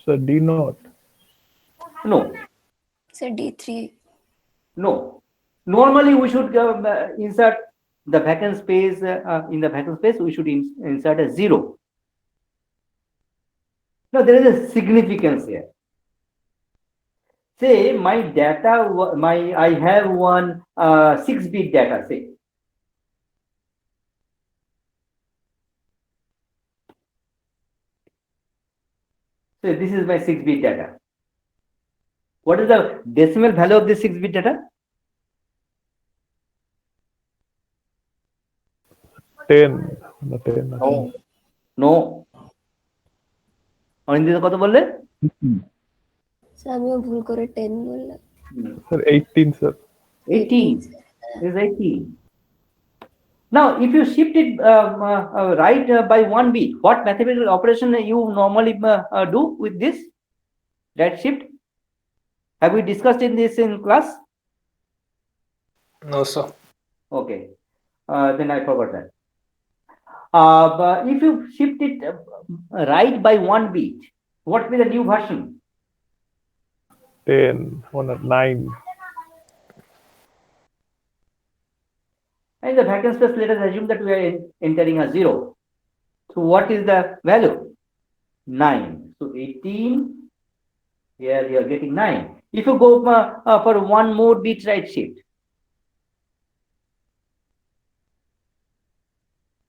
Speaker 2: So D0.
Speaker 1: No,
Speaker 4: so D3.
Speaker 1: no. Normally we should insert the vacant space, in the vacant space we should insert a 0. Now there is a significance here. Say my data, I have one 6-bit data, say. So this is my 6-bit data. What is the decimal value of this 6-bit data?
Speaker 2: 10. No, 10.
Speaker 1: No. No. Anindita কত বললে?
Speaker 4: So আমিও ভুল করে 10 বললাম।
Speaker 2: Sir, 18, sir.
Speaker 1: 18 is 18. Now, if you shift it right by 1 bit, what mathematical operation you normally do with this right shift? Have we discussed in this in class?
Speaker 3: No, sir.
Speaker 1: Okay, then I forgot that. But if you shift it right by 1 bit, what will be the new version?
Speaker 2: 10. 9.
Speaker 1: And the vacant space, let us assume that we are entering a 0. So what is the value? 9. So 18, here you are getting 9. If you go for one more bit right shift,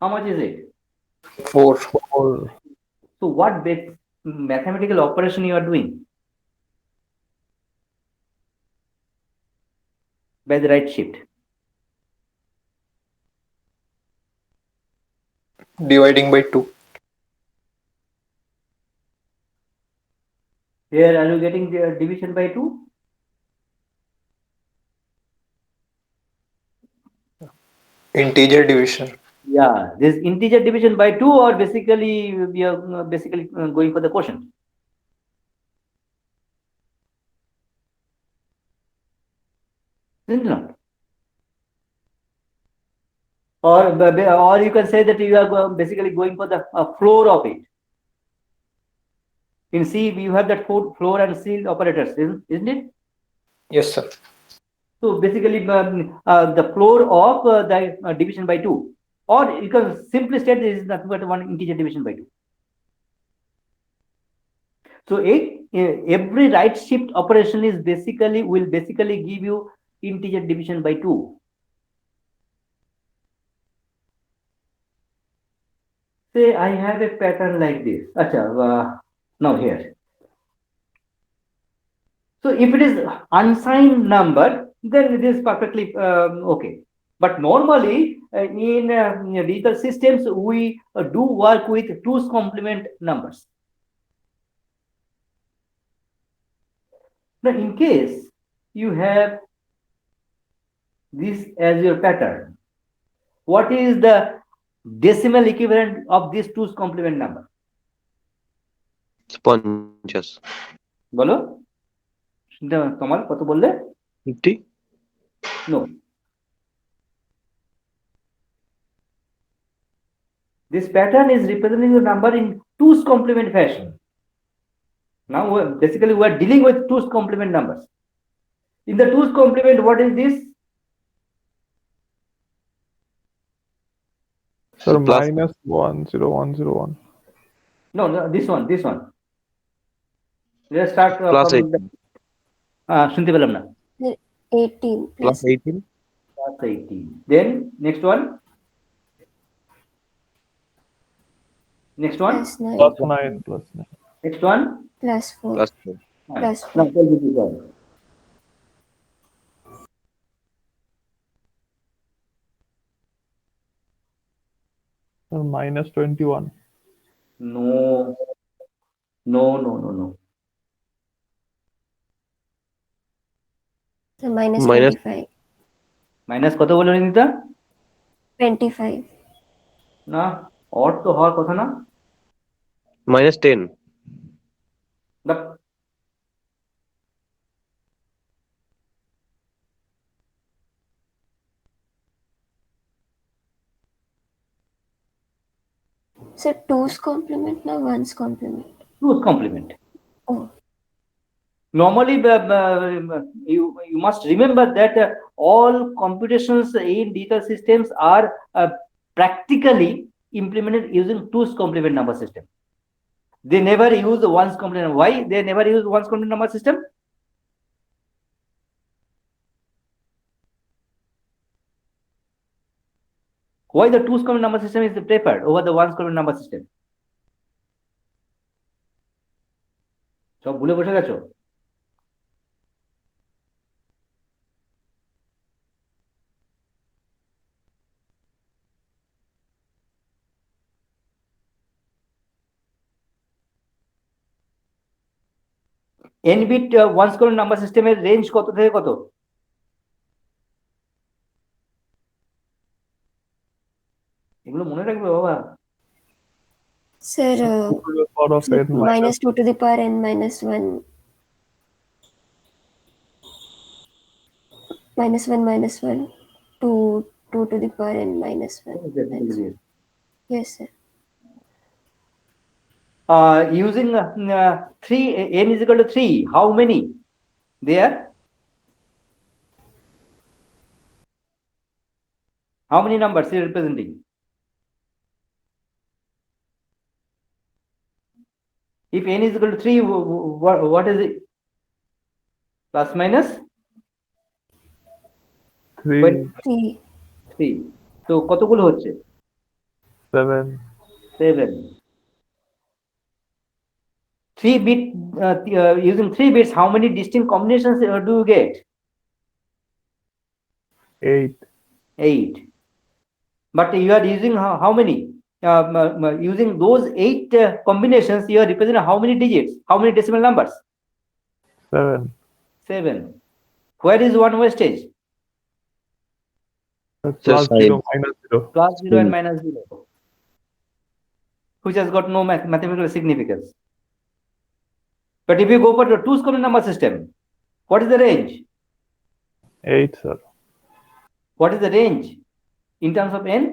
Speaker 1: how much is it?
Speaker 3: 4.
Speaker 2: 4.
Speaker 1: So what mathematical operation you are doing by the right shift?
Speaker 3: Dividing by 2.
Speaker 1: Here are you getting the division by 2?
Speaker 3: Integer division.
Speaker 1: Yeah, this integer division by 2, or basically we are going for the quotient. Isn't it not? Or you can say that you are basically going for the floor of it. In C, you have that floor and seal operators, isn't it?
Speaker 3: Yes, sir.
Speaker 1: So basically, the floor of the division by 2, or you can simply state this is nothing but one integer division by 2. So every right shift operation is will basically give you integer division by 2. Say I have a pattern like this. Acha, now here. So if it is unsigned number, then it is perfectly okay. But normally in digital systems, we do work with 2's complement numbers. Now, in case you have this as your pattern, what is the decimal equivalent of this 2's complement number?
Speaker 6: 50
Speaker 1: বলো তোমার কত বললে?
Speaker 6: 50
Speaker 1: No. This pattern is representing the number in 2's complement fashion. Now, basically, we are dealing with 2's complement numbers. In the 2's complement, what is this?
Speaker 2: Sir,
Speaker 6: Plus-
Speaker 2: minus 10101.
Speaker 1: No, this one. Let's start
Speaker 6: Plus
Speaker 1: from
Speaker 6: 18.
Speaker 1: শুনতে পেলাম না
Speaker 4: 18
Speaker 6: Plus
Speaker 4: plus
Speaker 6: 18.
Speaker 1: plus 18. Then next one. Next one.
Speaker 4: plus 9
Speaker 2: Plus 9 plus 9.
Speaker 1: Next one.
Speaker 4: plus 4
Speaker 6: Plus 4.
Speaker 4: plus
Speaker 1: Now
Speaker 4: 4
Speaker 1: tell me this one.
Speaker 2: Sir, minus 21.
Speaker 1: No.
Speaker 4: so minus
Speaker 6: Minus-
Speaker 4: 25
Speaker 1: minus কত বলে নিতা
Speaker 4: 25
Speaker 1: না or তো হওয়ার কথা না
Speaker 6: Minus 10.
Speaker 1: But
Speaker 4: so 2's complement now 1's complement
Speaker 1: 2's complement.
Speaker 4: oh
Speaker 1: Normally, you must remember that all computations in digital systems are practically implemented using 2's complement number system. They never use the 1's complement. Why they never use 1's complement number system? Why the 2's complement number system is preferred over the 1's complement number system? সব ভুলে বসে গেছো n bit 1's complement number সিস্টেমের range কত থেকে কত এগুলো মনে রাখবে বাবা
Speaker 4: sir
Speaker 2: 2 to the power of n
Speaker 4: minus 2 to the power n minus 1 minus 1 minus 1 to 2 to the power n minus 1 yes sir
Speaker 1: using 3 n is equal to 3 how many there how many numbers is representing if n is equal to 3 what is it plus minus
Speaker 2: 3
Speaker 4: 3
Speaker 1: 3 তো কতগুলো হচ্ছে
Speaker 2: 7
Speaker 1: 7 3 bit using 3 bits how many distinct combinations do you get
Speaker 2: 8
Speaker 1: 8 but you are using how many using those 8 combinations you are representing how many digits how many decimal numbers
Speaker 2: 7
Speaker 1: 7 where is one wastage
Speaker 2: plus
Speaker 6: side.
Speaker 2: 0 minus 0
Speaker 1: plus 0 and minus 0 which has got no mathematical significance but if you go for the 2's complement number system what is the range
Speaker 2: 8 sir
Speaker 1: what is the range in terms of n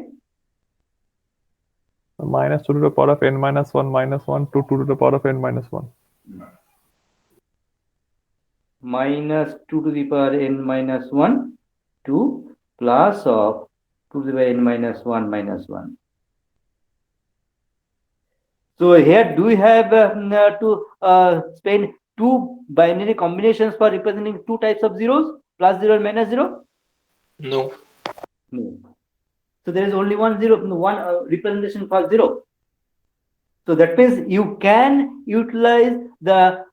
Speaker 2: minus 2 to the power of n minus 1 minus 1 to 2 to the power of n minus 1
Speaker 1: minus 2 to the power n minus 1 to plus of 2 to the power n minus 1 minus 1. So here do we have to spend two binary combinations for representing two types of zeros plus 0 and minus 0?
Speaker 3: No.
Speaker 1: No. So there is only one zero, one representation for 0. So that means you can utilize the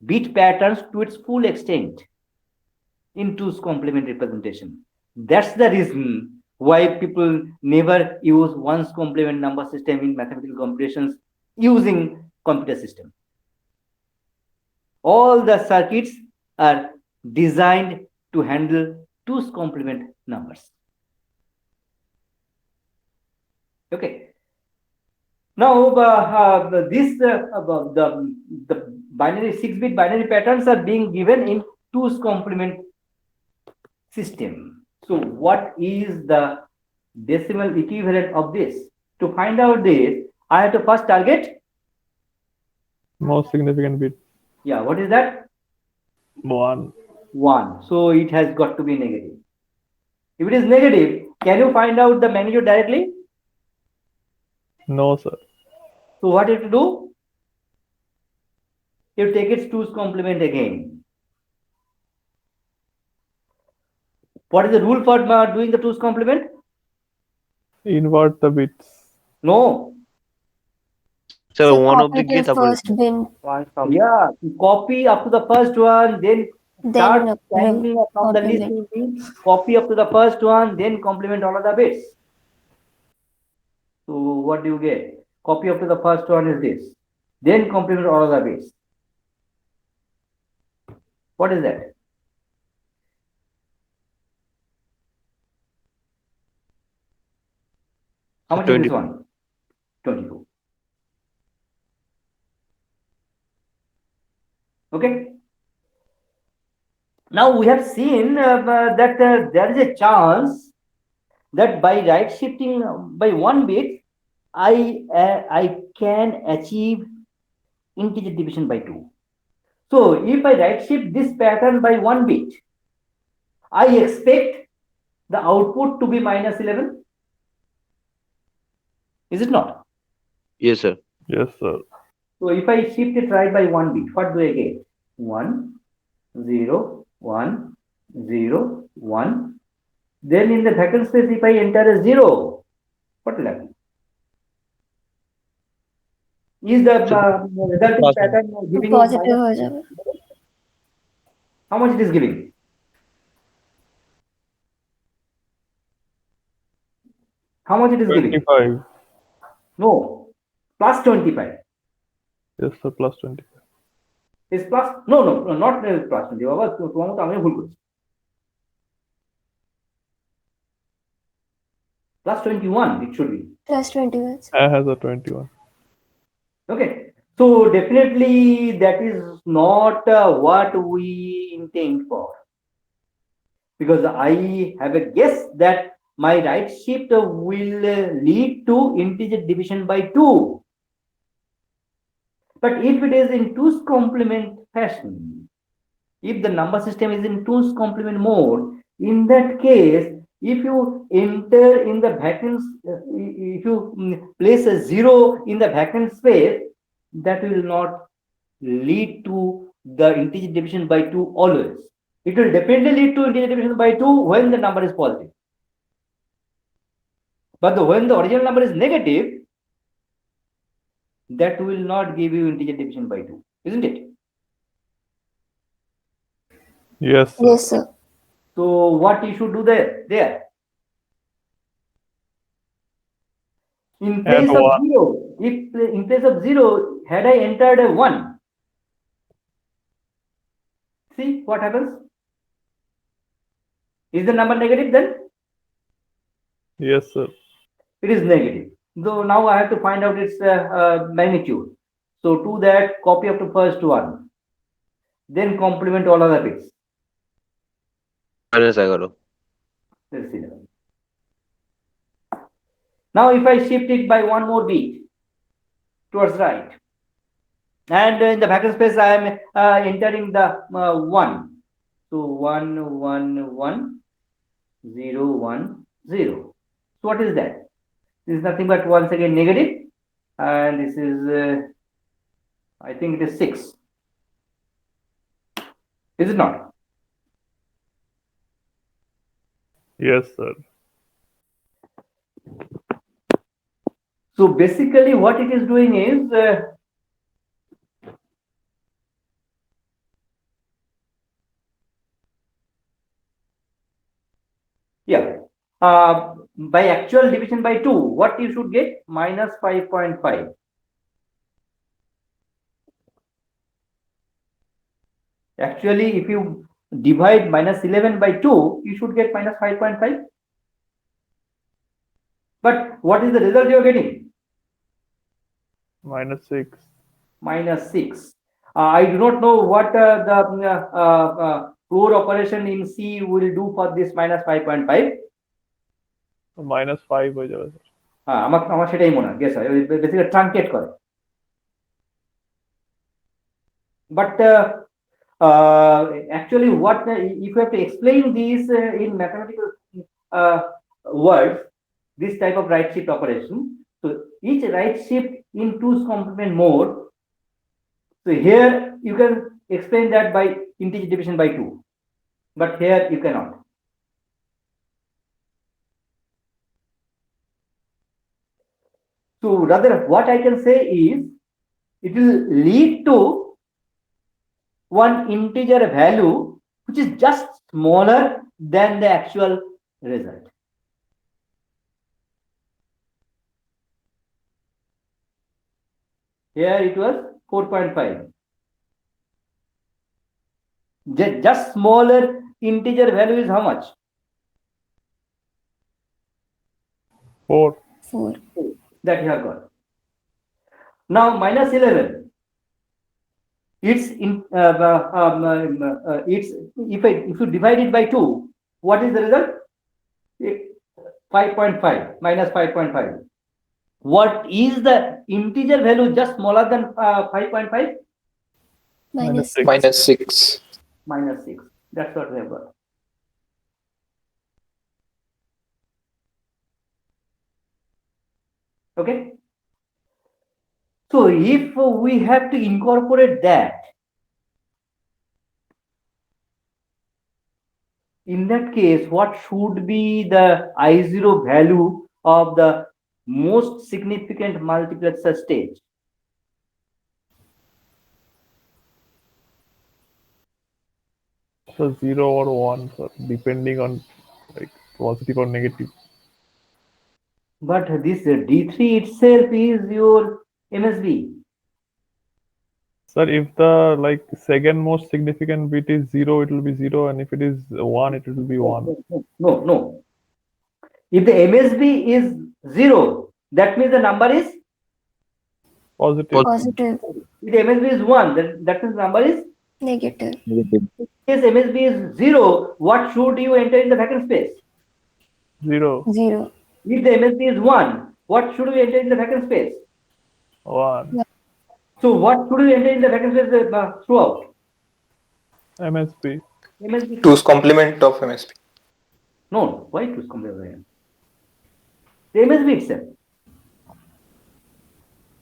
Speaker 1: bit patterns to its full extent in 2's complement representation. That's the reason why people never use 1's complement number system in mathematical computations using computer system. All the circuits are designed to handle 2's complement numbers. Okay. Now the binary 6-bit binary patterns are being given in 2's complement system. So what is the decimal equivalent of this? To find out this, I have to first target.
Speaker 2: Most significant bit.
Speaker 1: Yeah, what is that?
Speaker 2: 1.
Speaker 1: 1. So it has got to be negative. If it is negative, can you find out the magnitude directly?
Speaker 2: No, sir.
Speaker 1: So what you have to do? You take its 2's complement again. What is the rule for doing the 2's complement?
Speaker 2: Invert the bits.
Speaker 1: No.
Speaker 6: So one of
Speaker 4: copy
Speaker 6: the
Speaker 4: till
Speaker 6: gate তারপরে
Speaker 4: first bin,
Speaker 1: Yeah, copy up to the first one, then start
Speaker 4: then
Speaker 1: scanning from the list, copy up to the first one, then complement all of the bits. So what do you get? Copy up to the first one is this, then complement all of the bits. What is that? How much is this one? 22. Okay. Now we have seen that there is a chance that by right shifting by one bit, I can achieve integer division by 2. So if I right shift this pattern by one bit, I expect the output to be minus 11. Is it not?
Speaker 6: Yes, sir.
Speaker 2: Yes, sir.
Speaker 1: So if I shift it right by one bit, what do I get? 1, 0, 1, 0, 1. Then in the vacant space, if I enter a 0, what will happen? Is the resulting pattern giving
Speaker 4: positive
Speaker 1: minus?
Speaker 4: हो जाएगा.
Speaker 1: How much it is giving? How much it is giving?
Speaker 2: 25.
Speaker 1: No, plus 25.
Speaker 2: Yes, sir. Plus 25.
Speaker 1: Is plus? No, not plus 20. বাবা, তোমার মতো আমিও ভুল করছি। Plus 21, it should be.
Speaker 4: Plus 21.
Speaker 2: I has a 21.
Speaker 1: Okay. So definitely that is not what we intend for. Because I have a guess that my right shift will lead to integer division by 2. But if it is in 2's complement fashion, if the number system is in 2's complement mode, in that case, if you enter in the vacant, if you place a 0 in the vacant space, that will not lead to the integer division by 2 always. It will definitely lead to integer division by 2 when the number is positive. But when the original number is negative, that will not give you integer division by 2, isn't it?
Speaker 2: Yes, sir.
Speaker 4: Yes, sir.
Speaker 1: So what you should do there? In place of 0, if in place of 0, had I entered a 1, see what happens? Is the number negative then?
Speaker 2: Yes, sir.
Speaker 1: It is negative. So now I have to find out its magnitude. So to that, copy up to first one, then complement all other bits.
Speaker 6: minus 11.
Speaker 1: Let's see. Now if I shift it by one more bit towards right, and in the vacant space I am entering the 1. So 1, 1, 1, 0, 1, 0. So what is that? This is nothing but once again negative, and this is I think it is 6. Is it not?
Speaker 2: Yes, sir.
Speaker 1: So basically what it is doing is by actual division by 2, what you should get? Minus 5.5. Actually, if you divide minus 11 by 2, you should get minus 5.5. But what is the result you are getting?
Speaker 2: Minus 6.
Speaker 1: Minus 6. I do not know what the floor operation in C will do for this minus 5.5.
Speaker 2: Minus 5 हो जाएगा, sir.
Speaker 1: হ্যাঁ আমার আমার সেটাই মনে হয় guess হয় basically truncate করে but actually what if you have to explain these in mathematical uh, words this type of right shift operation so each right shift in 2's complement mode so here you can explain that by integer division by 2 but here you cannot so rather what I can say is it will lead to one integer value which is just smaller than the actual result. Here it was 4.5. Just smaller integer value is how much?
Speaker 2: 4.
Speaker 4: 4.
Speaker 1: That you have got. Now minus 11. It's in it's if you divide it by 2, what is the result? 5.5 minus 5.5. What is the integer value just smaller than 5.5?
Speaker 4: Minus 6.
Speaker 3: Minus 6.
Speaker 1: Minus 6. That's what we have got. Okay. So if we have to incorporate that, in that case, what should be the I0 value of the most significant multiplexer stage?
Speaker 2: So 0 or 1, sir, depending on like positive or negative.
Speaker 1: But this D3 itself is your MSB.
Speaker 2: Sir, if the like second most significant bit is 0, it will be 0, and if it is 1, it will be 1.
Speaker 1: No. If the MSB is 0, that means the number is,
Speaker 2: Positive.
Speaker 4: Positive.
Speaker 1: if the MSB is 1, that means the number is,
Speaker 4: Negative.
Speaker 1: if MSB is 0, what should you enter in the vacant space?
Speaker 2: 0.
Speaker 4: 0.
Speaker 1: If the MSB is 1, what should we enter in the vacant space?
Speaker 2: 1.
Speaker 1: So what should we enter in the vacant space throughout?
Speaker 2: MSB.
Speaker 1: MSB.
Speaker 3: 2's complement of MSB.
Speaker 1: No, why 2's complement? The MSB itself.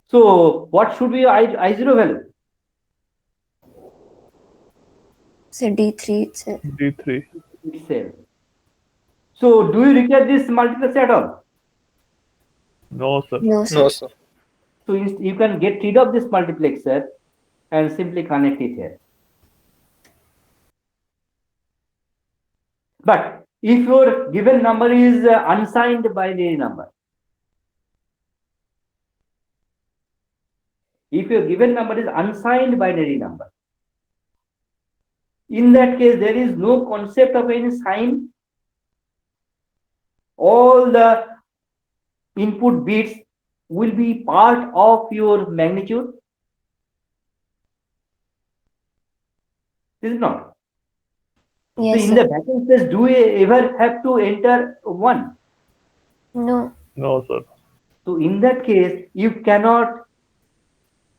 Speaker 1: So what should be I0 value?
Speaker 4: So D3 itself.
Speaker 2: D3.
Speaker 1: Itself. So do you require this multiplexer at all?
Speaker 2: No, sir.
Speaker 4: No, sir.
Speaker 3: No, sir.
Speaker 1: So you can get rid of this multiplexer and simply connect it here. But if your given number is unsigned binary number, if your given number is unsigned binary number, in that case there is no concept of any sign. All the input bits will be part of your magnitude. Is it not?
Speaker 4: Yes,
Speaker 1: so in
Speaker 4: sir.
Speaker 1: the vacant space, do we ever have to enter 1?
Speaker 4: No.
Speaker 2: No, sir.
Speaker 1: So in that case, you cannot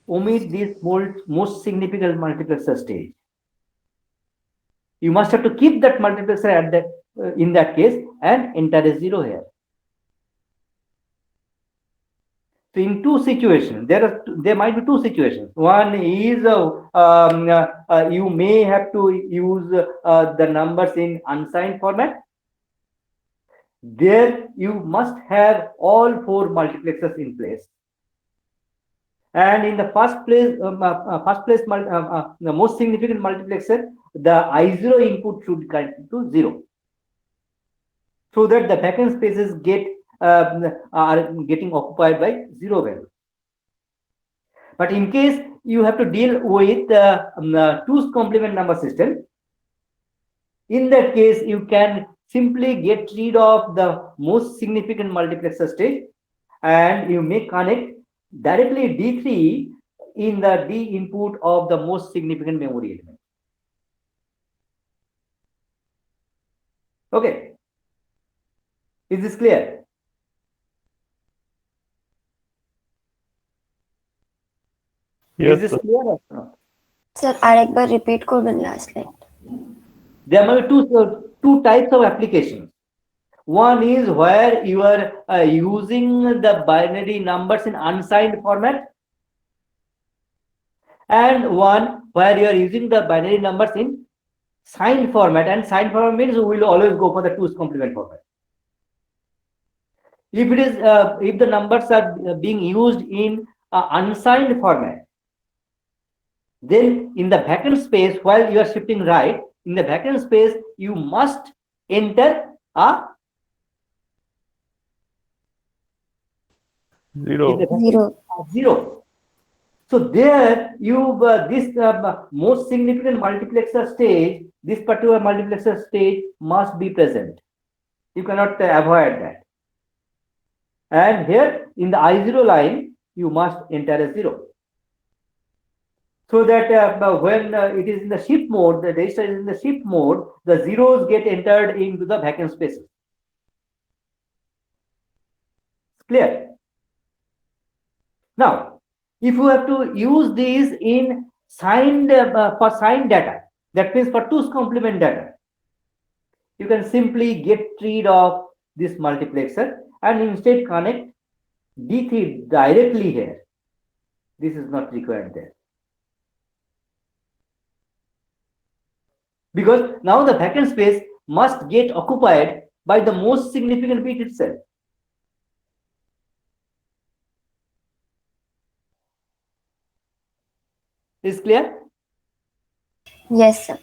Speaker 1: omit this most significant multiplexer stage. You must have to keep that multiplexer at that in that case and enter a 0 here. So in two situations, there might be two situations. One is you may have to use the numbers in unsigned format. There you must have all 4 multiplexers in place. And in the first place, the most significant multiplexer, the I0 input should connect to 0, so that the vacant spaces are getting occupied by 0 value. But in case you have to deal with 2's complement number system, in that case you can simply get rid of the most significant multiplexer stage, and you may connect directly D3 in the D input of the most significant memory element. Okay. Is this clear?
Speaker 2: Yes,
Speaker 1: Is this
Speaker 2: sir.
Speaker 1: clear or not?
Speaker 4: Sir আরেকবার repeat করবেন last line
Speaker 1: There may be two types of applications. One is where you are using the binary numbers in unsigned format, and one where you are using the binary numbers in signed format. And signed format means we will always go for the 2's complement format. If it is if the numbers are being used in unsigned format, then in the vacant space, while you are shifting right, in the vacant space you must enter a
Speaker 2: Zero.
Speaker 1: in the vacant
Speaker 4: zero
Speaker 1: zero. So there you this most significant multiplexer stage, this particular multiplexer stage must be present. You cannot avoid that. And here in the I0 line, you must enter a 0. So that when it is in the shift mode, the register is in the shift mode, the zeros get entered into the vacant spaces. Clear? Now, if you have to use these in signed for signed data, that means for 2's complement data, you can simply get rid of this multiplexer and instead connect D3 directly here. This is not required there. Because now the vacant space must get occupied by the most significant bit itself. Is clear?
Speaker 4: Yes sir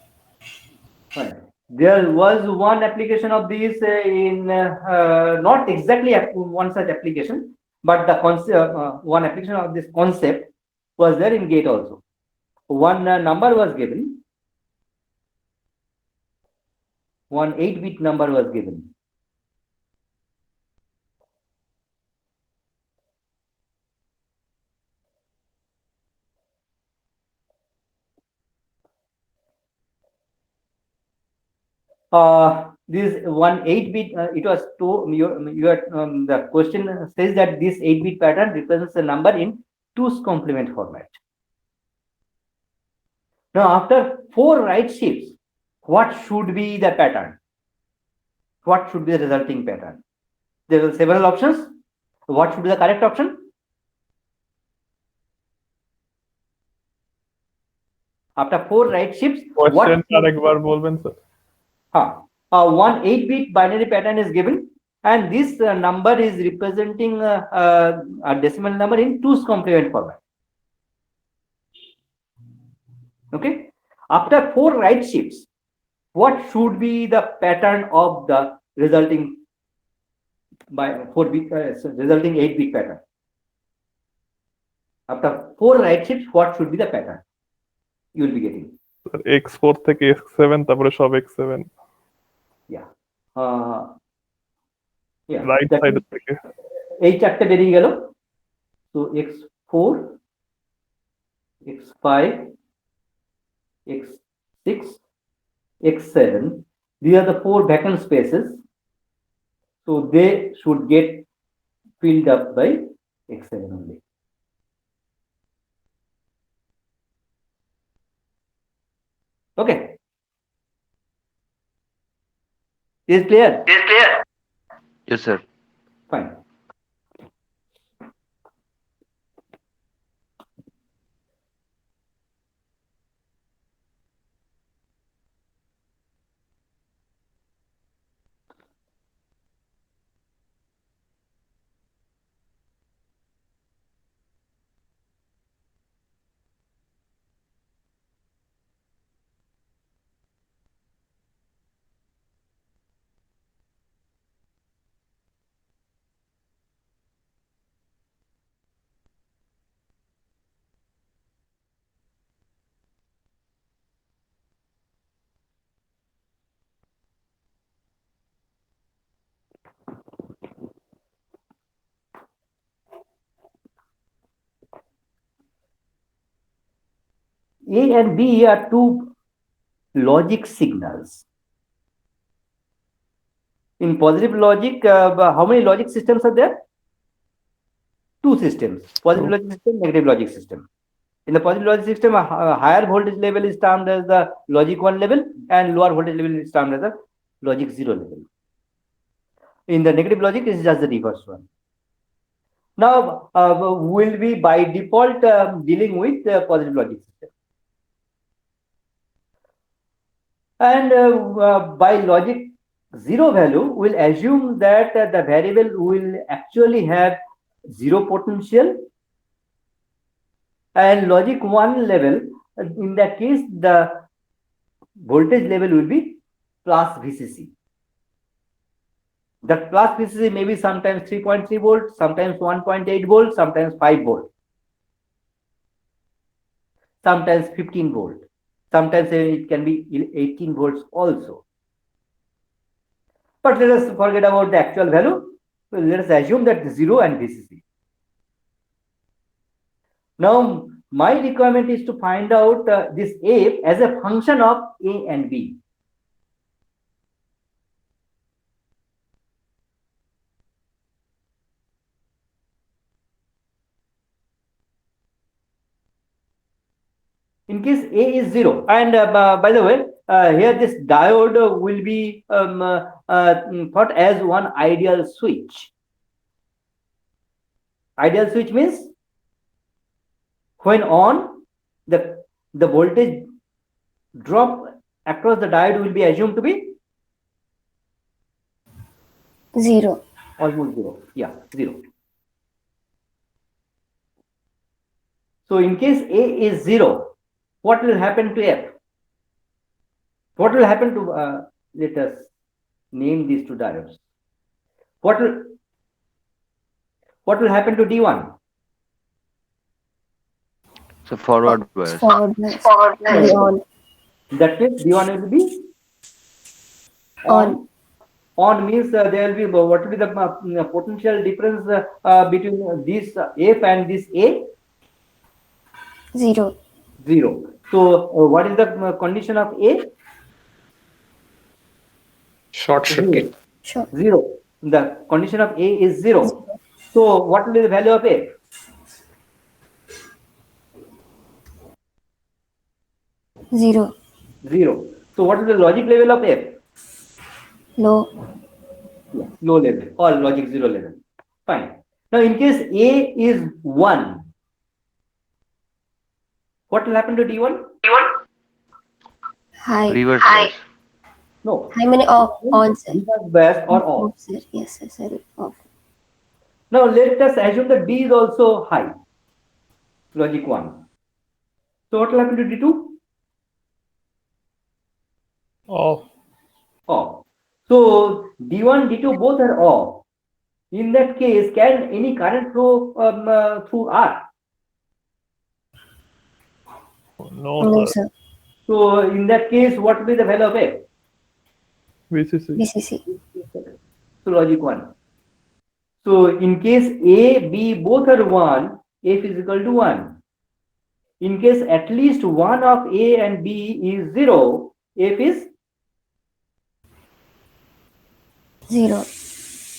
Speaker 1: Fine. There was one application of this in not exactly one such application, but the concept, one application of this concept was there in GATE also. One number was given, one 8-bit number was given. This one 8-bit, it was the question says that this 8-bit pattern represents a number in 2's complement format. Now, after 4 right shifts, what should be the pattern? What should be the resulting pattern? There are several options. What should be the correct option? After 4 right shifts,
Speaker 2: Question আরেকবার বলবেন sir
Speaker 1: one 8-bit binary pattern is given, and this number is representing a decimal number in 2's complement format. Okay. After 4 right shifts, what should be the pattern of the resulting by 4-bit resulting 8-bit pattern? After 4 right shifts, what should be the pattern you will be getting?
Speaker 2: x4 থেকে x7 তারপরে সব x7
Speaker 1: Yeah.
Speaker 2: Right
Speaker 1: that
Speaker 2: side
Speaker 1: means
Speaker 2: থেকে
Speaker 1: এই চারটে বেরিয়ে গেল। So x4, x5, x6, x7, these are the 4 vacant spaces. So they should get filled up by x7 only. Okay. Is clear?
Speaker 6: Yes, sir.
Speaker 1: Fine. A and B are 2 logic signals. In positive logic, how many logic systems are there? 2 systems. Positive logic system, negative logic system. In the positive logic system, a higher voltage level is termed as the logic 1 level, and lower voltage level is termed as the logic 0 level. In the negative logic, it is just the reverse one. Now, will be by default dealing with the positive logic system. And by logic 0 value, we'll assume that the variable will actually have 0 potential. And logic 1 level, in that case, the voltage level will be plus VCC. That plus VCC may be sometimes 3.3 volts, sometimes 1.8 volts, sometimes 5 volts, sometimes 15 volts, sometimes it can be 18 volts also. But let us forget about the actual value. So let us assume that 0 and VCC. Now, my requirement is to find out this F as a function of A and B. In case A is 0, and by the way, here this diode will be thought as one ideal switch. Ideal switch means when on, the voltage drop across the diode will be assumed to be
Speaker 4: 0.
Speaker 1: almost 0. Yeah, 0. So in case A is 0, what will happen to F? What will happen to, let us name these two diodes. What will happen to D1?
Speaker 6: So forward bias.
Speaker 4: Forward bias. On.
Speaker 1: That means D1 will be
Speaker 4: On.
Speaker 1: On means there will be, what will be the potential difference between this F and this A?
Speaker 4: 0.
Speaker 1: 0. So what is the condition of A?
Speaker 3: Short circuit.
Speaker 4: Sure.
Speaker 1: 0. The condition of A is 0. So what will be the value of A?
Speaker 4: Zero.
Speaker 1: 0. So what is the logic level of F?
Speaker 4: Low.
Speaker 1: Yeah, low level or logic 0 level. Fine. Now in case A is 1, what will happen to D1?
Speaker 4: High.
Speaker 6: Reverse bias.
Speaker 1: No.
Speaker 4: How many off? On, sir.
Speaker 1: Reverse bias or off.
Speaker 4: Off, sir. Yes, sir. Sorry. Off.
Speaker 1: Now let us assume that D is also high. Logic 1. So what will happen to D2?
Speaker 2: Off.
Speaker 1: Off. So D1, D2 both are off. In that case, can any current flow through R?
Speaker 2: No,
Speaker 4: No,
Speaker 2: sir.
Speaker 4: sir.
Speaker 1: So in that case, what will be the value of F?
Speaker 2: VCC.
Speaker 4: BCC.
Speaker 1: So logic 1. So in case A, B both are 1, F is equal to 1. In case at least one of A and B is 0, F is
Speaker 4: 0.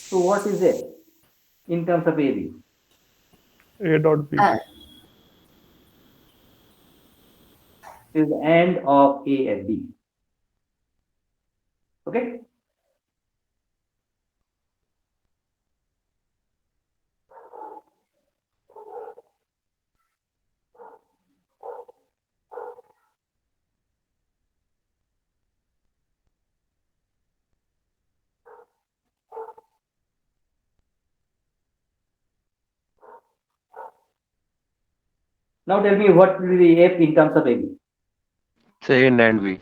Speaker 1: so what is it in terms of AB?
Speaker 2: A dot B.
Speaker 1: Is the end of A and B. Okay. Now tell me what will be F in terms of AB.
Speaker 6: Say A and B.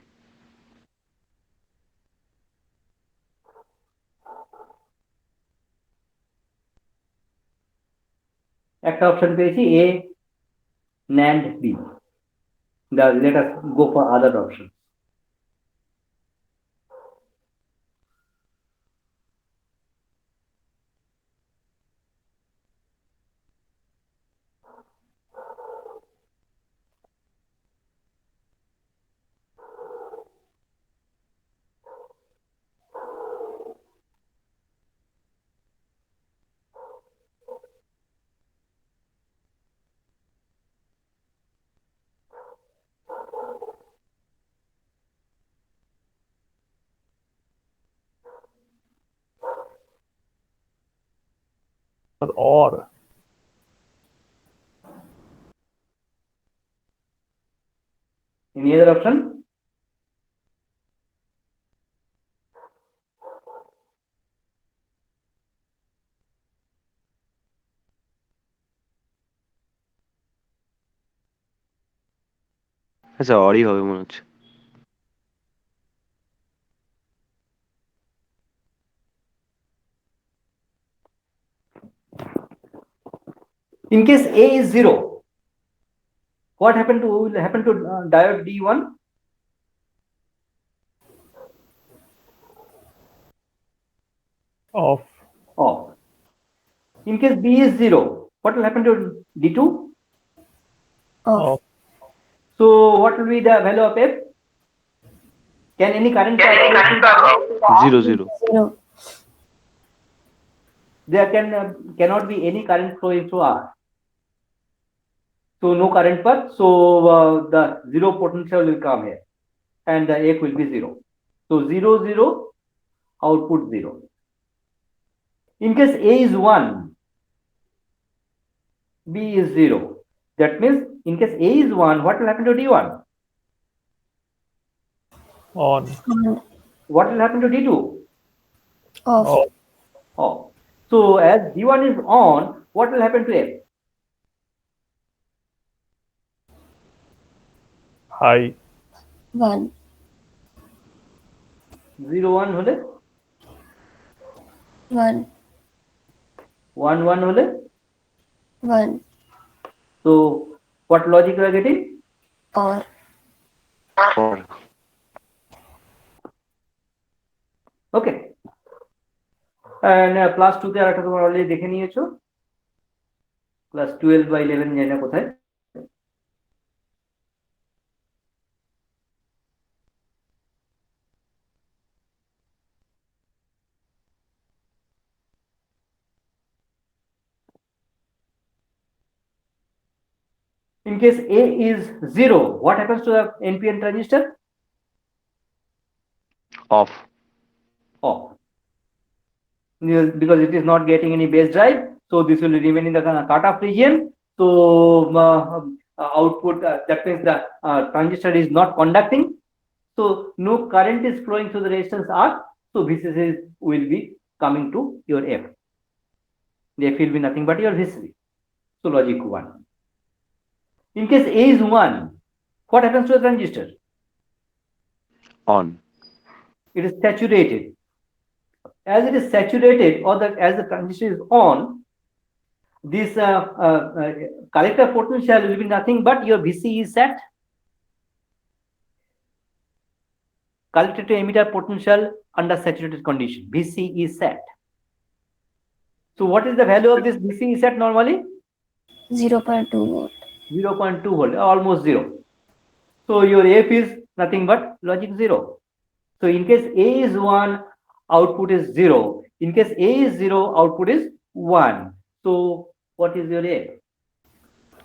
Speaker 1: একটা option পেয়েছি A NAND B. Let us go for other options.
Speaker 2: Or
Speaker 1: Any other option?
Speaker 6: আচ্ছা অরই হবে মনে হচ্ছে।
Speaker 1: In case A is 0, what will happen to diode D1?
Speaker 2: off.
Speaker 1: Off. In case B is 0, what will happen to D2?
Speaker 4: Off.
Speaker 2: Off.
Speaker 1: So what will be the value of F? Can any current pass
Speaker 6: zero zero.
Speaker 4: 0.
Speaker 1: there cannot be any current flowing through R. So no current path, so the zero potential will come here and the F will be 0. So 0 0, output 0. In case A is 1, B is 0. That means in case A is 1, what will happen to D1?
Speaker 2: On.
Speaker 4: On.
Speaker 1: What will happen to D2?
Speaker 4: Off.
Speaker 2: Off.
Speaker 1: Off. So as D1 is on, what will happen to F?
Speaker 2: High.
Speaker 4: 1.
Speaker 1: 0 1 hole
Speaker 4: 1.
Speaker 1: 1 1 hole.
Speaker 4: 1.
Speaker 1: So what logic we are getting?
Speaker 4: Or.
Speaker 6: or
Speaker 1: Okay. And plus 2 তে আরেকটা তোমরা already দেখে নিয়েছো, class 12 বা 11 জানি না কোথায়। In case A is 0, what happens to the NPN transistor?
Speaker 6: off
Speaker 1: Off. Because it is not getting any base drive, so this will remain in the cutoff region. So output, that means the transistor is not conducting, so no current is flowing through the resistance R, so VCC will be coming to your F. The F will be nothing but your VCC. So logic 1. In case A is 1, what happens to the transistor?
Speaker 6: on
Speaker 1: It is saturated. As it is saturated, or as the transistor is on, this collector potential will be nothing but your VC is set. Collector to emitter potential under saturated condition, VC is set. So what is the value of this VC is set normally?
Speaker 4: 0.2 volt.
Speaker 1: 0.2 volt, almost 0. So your F is nothing but logic 0. So in case A is 1, output is 0. In case A is 0, output is 1. So what is your A?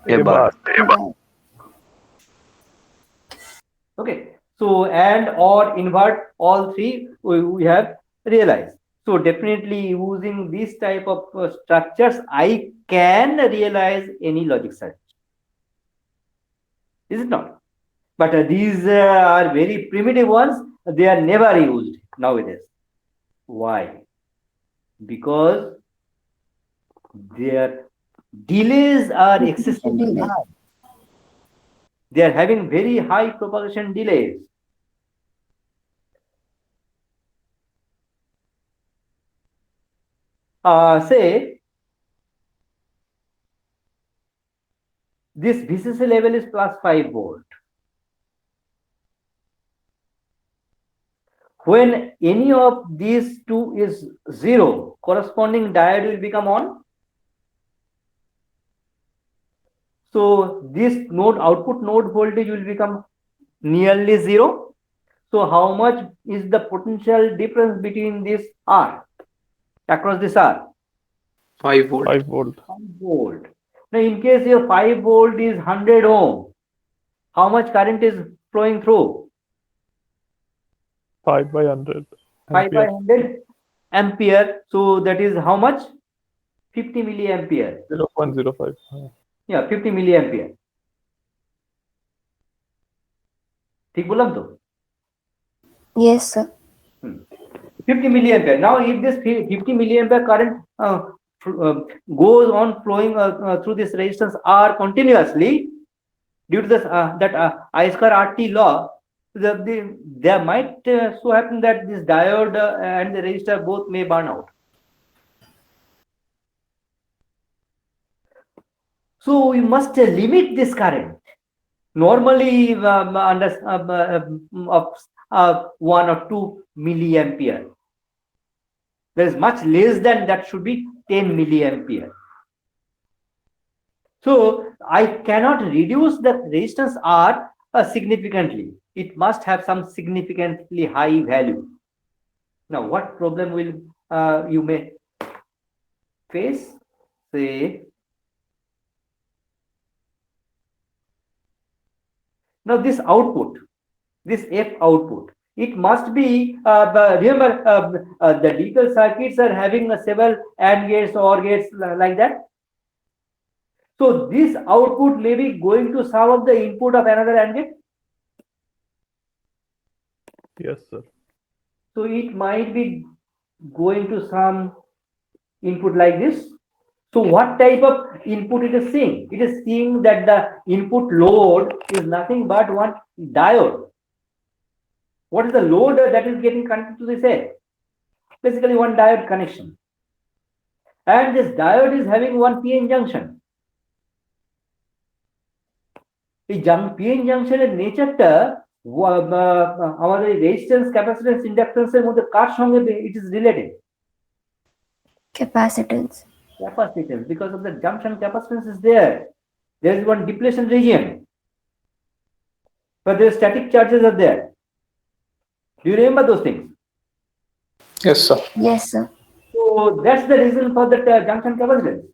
Speaker 6: A bar
Speaker 1: Okay. So and or invert, all three we have realized. So definitely using this type of structures, I can realize any logic circuit. Is it not? But these are very primitive ones. They are never used nowadays. Why? Because their delays are excessively
Speaker 4: Delay.
Speaker 1: high. They are having very high propagation delays. Say this VCC level is plus 5 volt. When any of these two is 0, corresponding diode will become on. So this node output node voltage will become nearly 0. So how much is the potential difference between this R, across this R?
Speaker 3: 5 volt.
Speaker 2: 5 volt.
Speaker 1: 5 volt. Now in case your 5 volt is 100 ohm, how much current is flowing through?
Speaker 2: 5 by 100.
Speaker 1: 5 by
Speaker 2: ampere.
Speaker 1: 100 ampere. So that is how much? 50 milliampere.
Speaker 2: 0.05.
Speaker 1: Yeah, 50 milliampere. ঠিক বললাম তো?
Speaker 4: Yes, sir.
Speaker 1: 50 milliampere. Now, if this 50 milliampere current goes on flowing through this resistance R continuously, due to this that I square RT law, there might so happen that this diode and the resistor both may burn out. So we must limit this current. Normally, under of 1 or 2 milliampere. There is much less than that, should be 10 milliampere. So I cannot reduce the resistance R significantly. It must have some significantly high value. Now, what problem will you may face? Say, now this output, this F output, it must be, remember, the digital circuits are having several AND gates or gates like that. So this output may be going to some of the input of another AND gate.
Speaker 2: Yes, sir.
Speaker 1: So it might be going to some input like this. So what type of input it is seeing? It is seeing that the input load is nothing but one diode. What is the load that is getting connected to this A? Basically one diode connection. And this diode is having one PN junction. এই PN জাংশনের নেচারটা আমাদের resistance capacitance ইন্ডাক্ট্যান্সের মধ্যে কার সঙ্গে it is related?
Speaker 4: Capacitance.
Speaker 1: Capacitance, because of the junction capacitance is there. There is one depletion region, but the static charges are there. Do you remember those things?
Speaker 3: Yes, sir.
Speaker 4: Yes, sir.
Speaker 1: So that's the reason for the junction capacitance.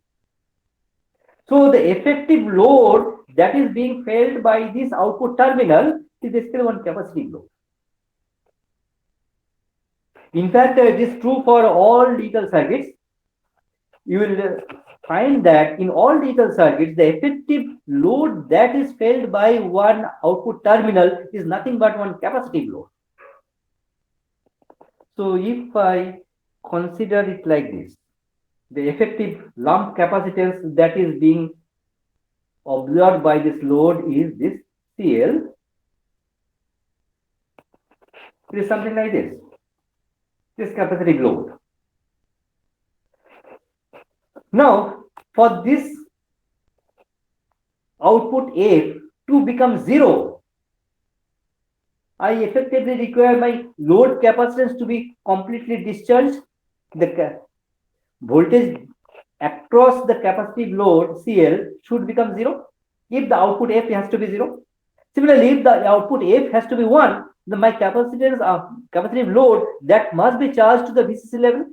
Speaker 1: So the effective load that is being felt by this output terminal is basically one capacitive load. In fact, it is true for all digital circuits. You will find that in all digital circuits, the effective load that is felt by one output terminal is nothing but one capacitive load. So if I consider it like this, the effective lump capacitance that is being observed by this load is this CL. It is something like this capacitive load. Now, for this output F to become 0, I effectively require my load capacitance to be completely discharged. The voltage across the capacitive load CL should become 0 if the output F has to be 0. Similarly, if the output F has to be 1, then my capacitance capacitive load that must be charged to the VCC level.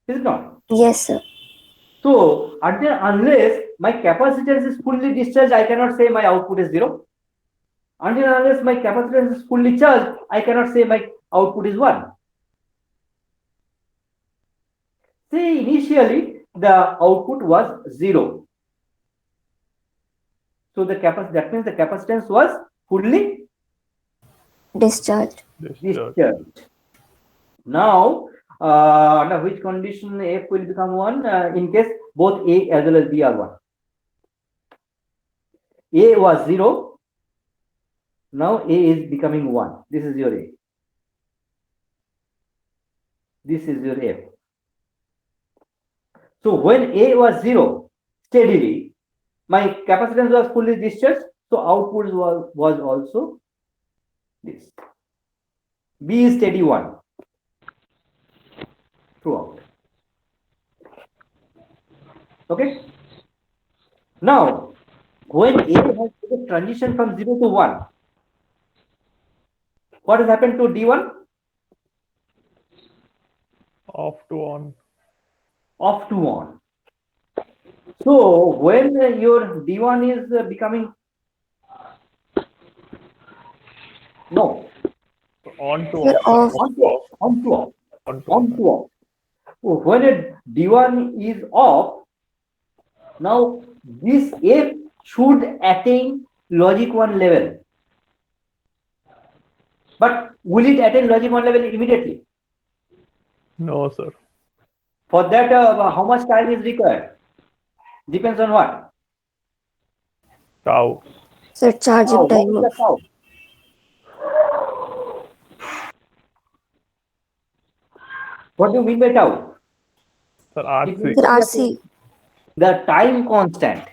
Speaker 1: Is it not?
Speaker 4: Yes, sir.
Speaker 1: So unless my capacitance is fully discharged, I cannot say my output is 0. Until and unless my capacitance is fully charged, I cannot say my output is 1. Say initially the output was 0. So that means the capacitance was fully
Speaker 4: Discharged.
Speaker 1: discharged. Now, under which condition F will become 1? In case both A as well as B are 1. A was 0. Now A is becoming 1. This is your A. This is your F. So when A was 0 steadily, my capacitance was fully discharged. So output was also this. B is steady 1 throughout. Okay. Now, when A has to transition from 0 to 1, what has happened to D1?
Speaker 2: Off to on.
Speaker 1: Off to on. So when your D1 is becoming
Speaker 2: On to
Speaker 4: Sir,
Speaker 2: off.
Speaker 4: off.
Speaker 1: On to off.
Speaker 2: On to
Speaker 1: On to off. So when a D1 is off, now this F should attain logic 1 level. But will it attain logic 1 level immediately?
Speaker 2: No, sir.
Speaker 1: For that, how much time is required? Depends on what?
Speaker 2: Tau.
Speaker 4: Sir, charging
Speaker 1: What
Speaker 4: time
Speaker 1: is the
Speaker 4: of
Speaker 1: tau? What do you mean by tau?
Speaker 2: Sir, RC.
Speaker 4: Sir, RC.
Speaker 1: The time constant.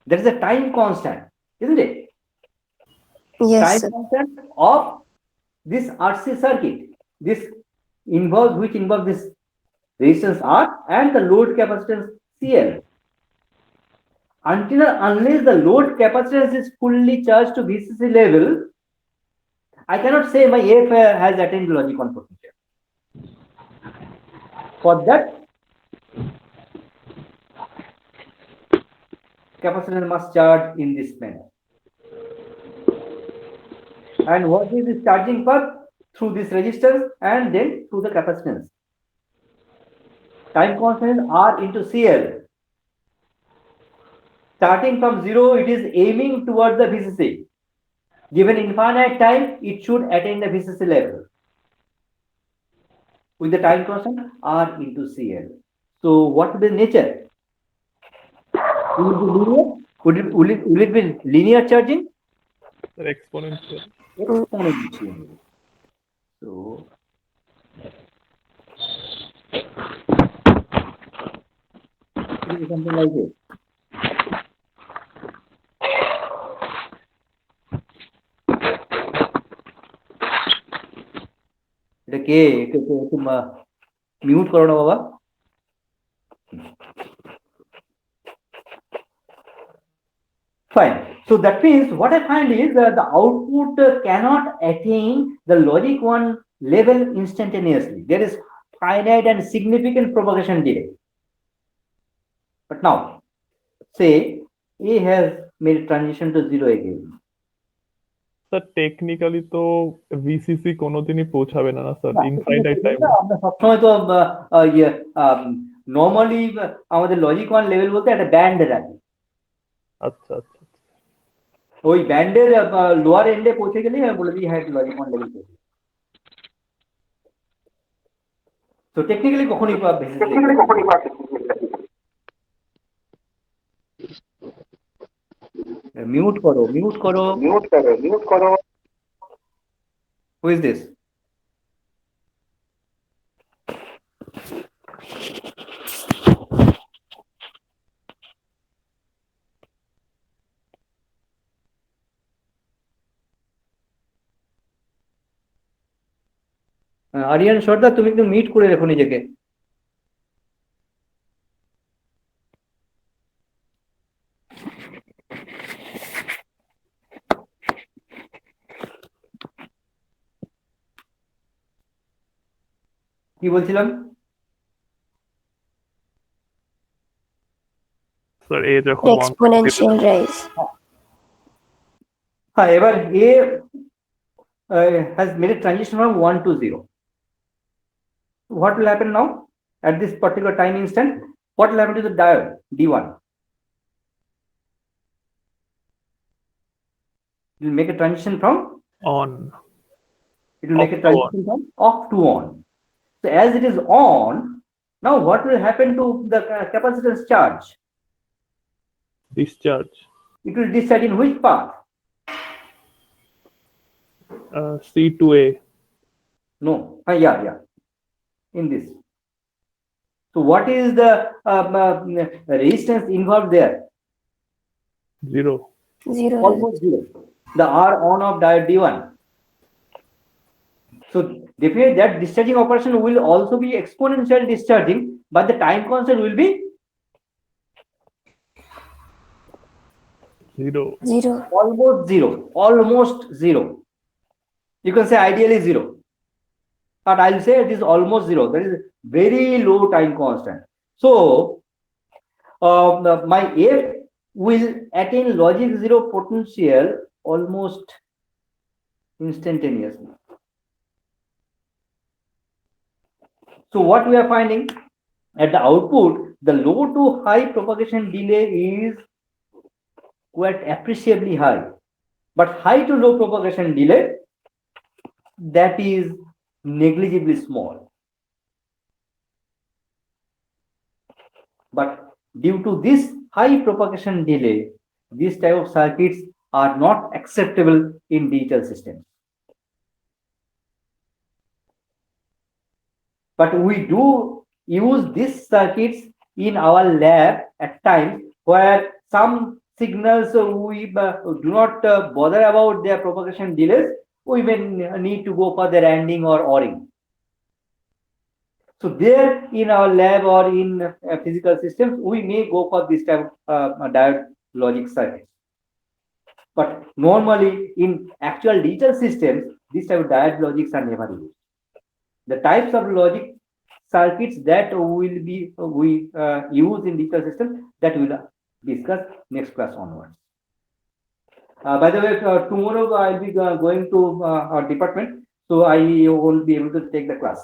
Speaker 1: There is a time constant, isn't it?
Speaker 4: Yes,
Speaker 1: Time
Speaker 4: sir.
Speaker 1: constant of this RC circuit. This which involves this resistance R and the load capacitance CL. Unless the load capacitance is fully charged to VCC level, I cannot say my F has attained logic 1 potential. For that, capacitor must charge in this manner. And what is this charging path? Through this resistance and then through the capacitance. Time constant is R into CL. Starting from 0, it is aiming towards the VCC. Given infinite time, it should attain the VCC level. With the time constant R into CL. So what will be the nature? Will it be linear? Will it be linear charging?
Speaker 2: Sir, exponential.
Speaker 1: Exponential. So it is something like this. এটা কে mute করো না বাবা fine. So that means what I find is the output cannot attain the logic 1 level instantaneously. There is finite and significant propagation delay. But now say A has made transition to 0 again.
Speaker 2: Sir technically তো VCC কোনোদিনই পৌঁছাবে না sir infinite time.
Speaker 1: আমরা সবসময় তো normally আমাদের logic 1 level বলতে একটা ব্যান্ড রাখি।
Speaker 2: আচ্ছা আচ্ছা
Speaker 1: ওই ব্যান্ডের লোয়ার এন্ডে পৌঁছে গেলে বলে দিই হ্যাঁ লজিক 1 লেভেল পৌঁছে। তো টেকনিক্যালি কখনই মিউট করো হু ইজ দিস আরিয়ান সর্দার তুমি একটু মিট করে রেখো নিজেকে। কি বলছিলাম
Speaker 2: স্যার এ যখন
Speaker 4: Exponential rise.
Speaker 1: হ্যাঁ এবার A has made a transition from 1 to 0. What will happen now at this particular time instant? What will happen to the diode D1? It will make a transition from
Speaker 2: on
Speaker 1: it will make a
Speaker 2: Off to
Speaker 1: transition from off to on. So as it is on, now what will happen to the capacitance charge?
Speaker 2: Discharge
Speaker 1: It will discharge in which path?
Speaker 2: C to A
Speaker 1: No, yeah, in this. So what is the resistance involved there?
Speaker 2: Zero
Speaker 4: Zero.
Speaker 1: Almost 0. The R on of diode D1. So definitely that discharging operation will also be exponential discharging, but the time constant will be
Speaker 2: zero
Speaker 4: Zero.
Speaker 1: almost zero. You can say ideally 0, but I'll say it is almost 0. There is very low time constant. So my F will attain logic 0 potential almost instantaneously. So what we are finding at the output, the low to high propagation delay is quite appreciably high, but high to low propagation delay, that is negligibly small. But due to this high propagation delay, these type of circuits are not acceptable in digital systems. But we do use these circuits in our lab at times where some signals we do not bother about their propagation delays. We may need to go for the ANDing or ORing. So there in our lab or in physical systems, we may go for this type of diode logic circuits. But normally in actual digital systems, this type of diode logics are never used. The types of logic circuits that we use in digital systems, that we will discuss next class onwards. By the way, tomorrow I will be going to our department, so I won't be able to take the class.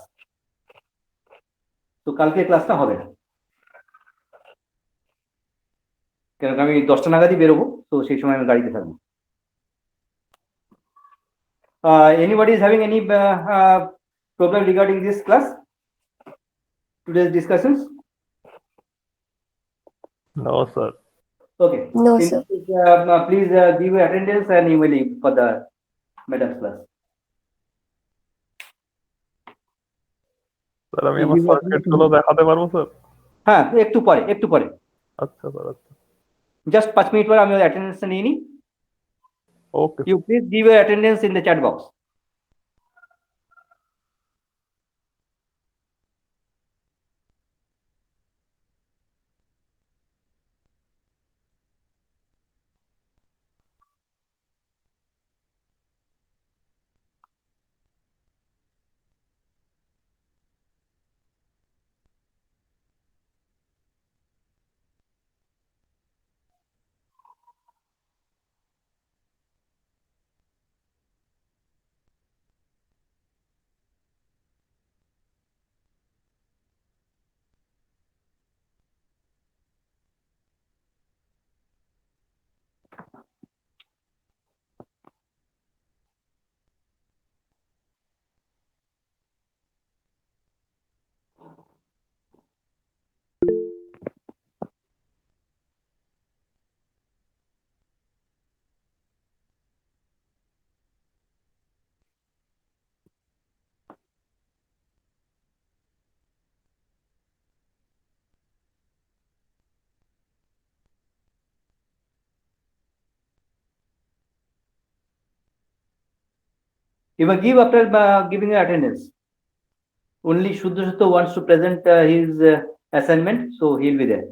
Speaker 1: তো কালকে ক্লাসটা হবে না, কারণ আমি 10টা নাগাদই বেরোবো, তো সেই সময় আমি গাড়িতে থাকবো। Anybody is having any problem regarding this class, today's discussions?
Speaker 2: No, sir.
Speaker 1: Okay.
Speaker 4: No, sir.
Speaker 1: Please give your attendance and email for the madam's class.
Speaker 2: Sir আমি আমার সার্কিটগুলো দেখাতে পারবো স্যার?
Speaker 1: হ্যাঁ, একটু পরে
Speaker 2: আচ্ছা স্যার, আচ্ছা।
Speaker 1: জাস্ট 5 মিনিট পরে আমি অ্যাটেন্ডেন্স নিয়ে নিই।
Speaker 2: ওকে।
Speaker 1: You please give your attendance in the chat box. You may give after giving your attendance. Only Shuddha wants to present his assignment, so he'll be there.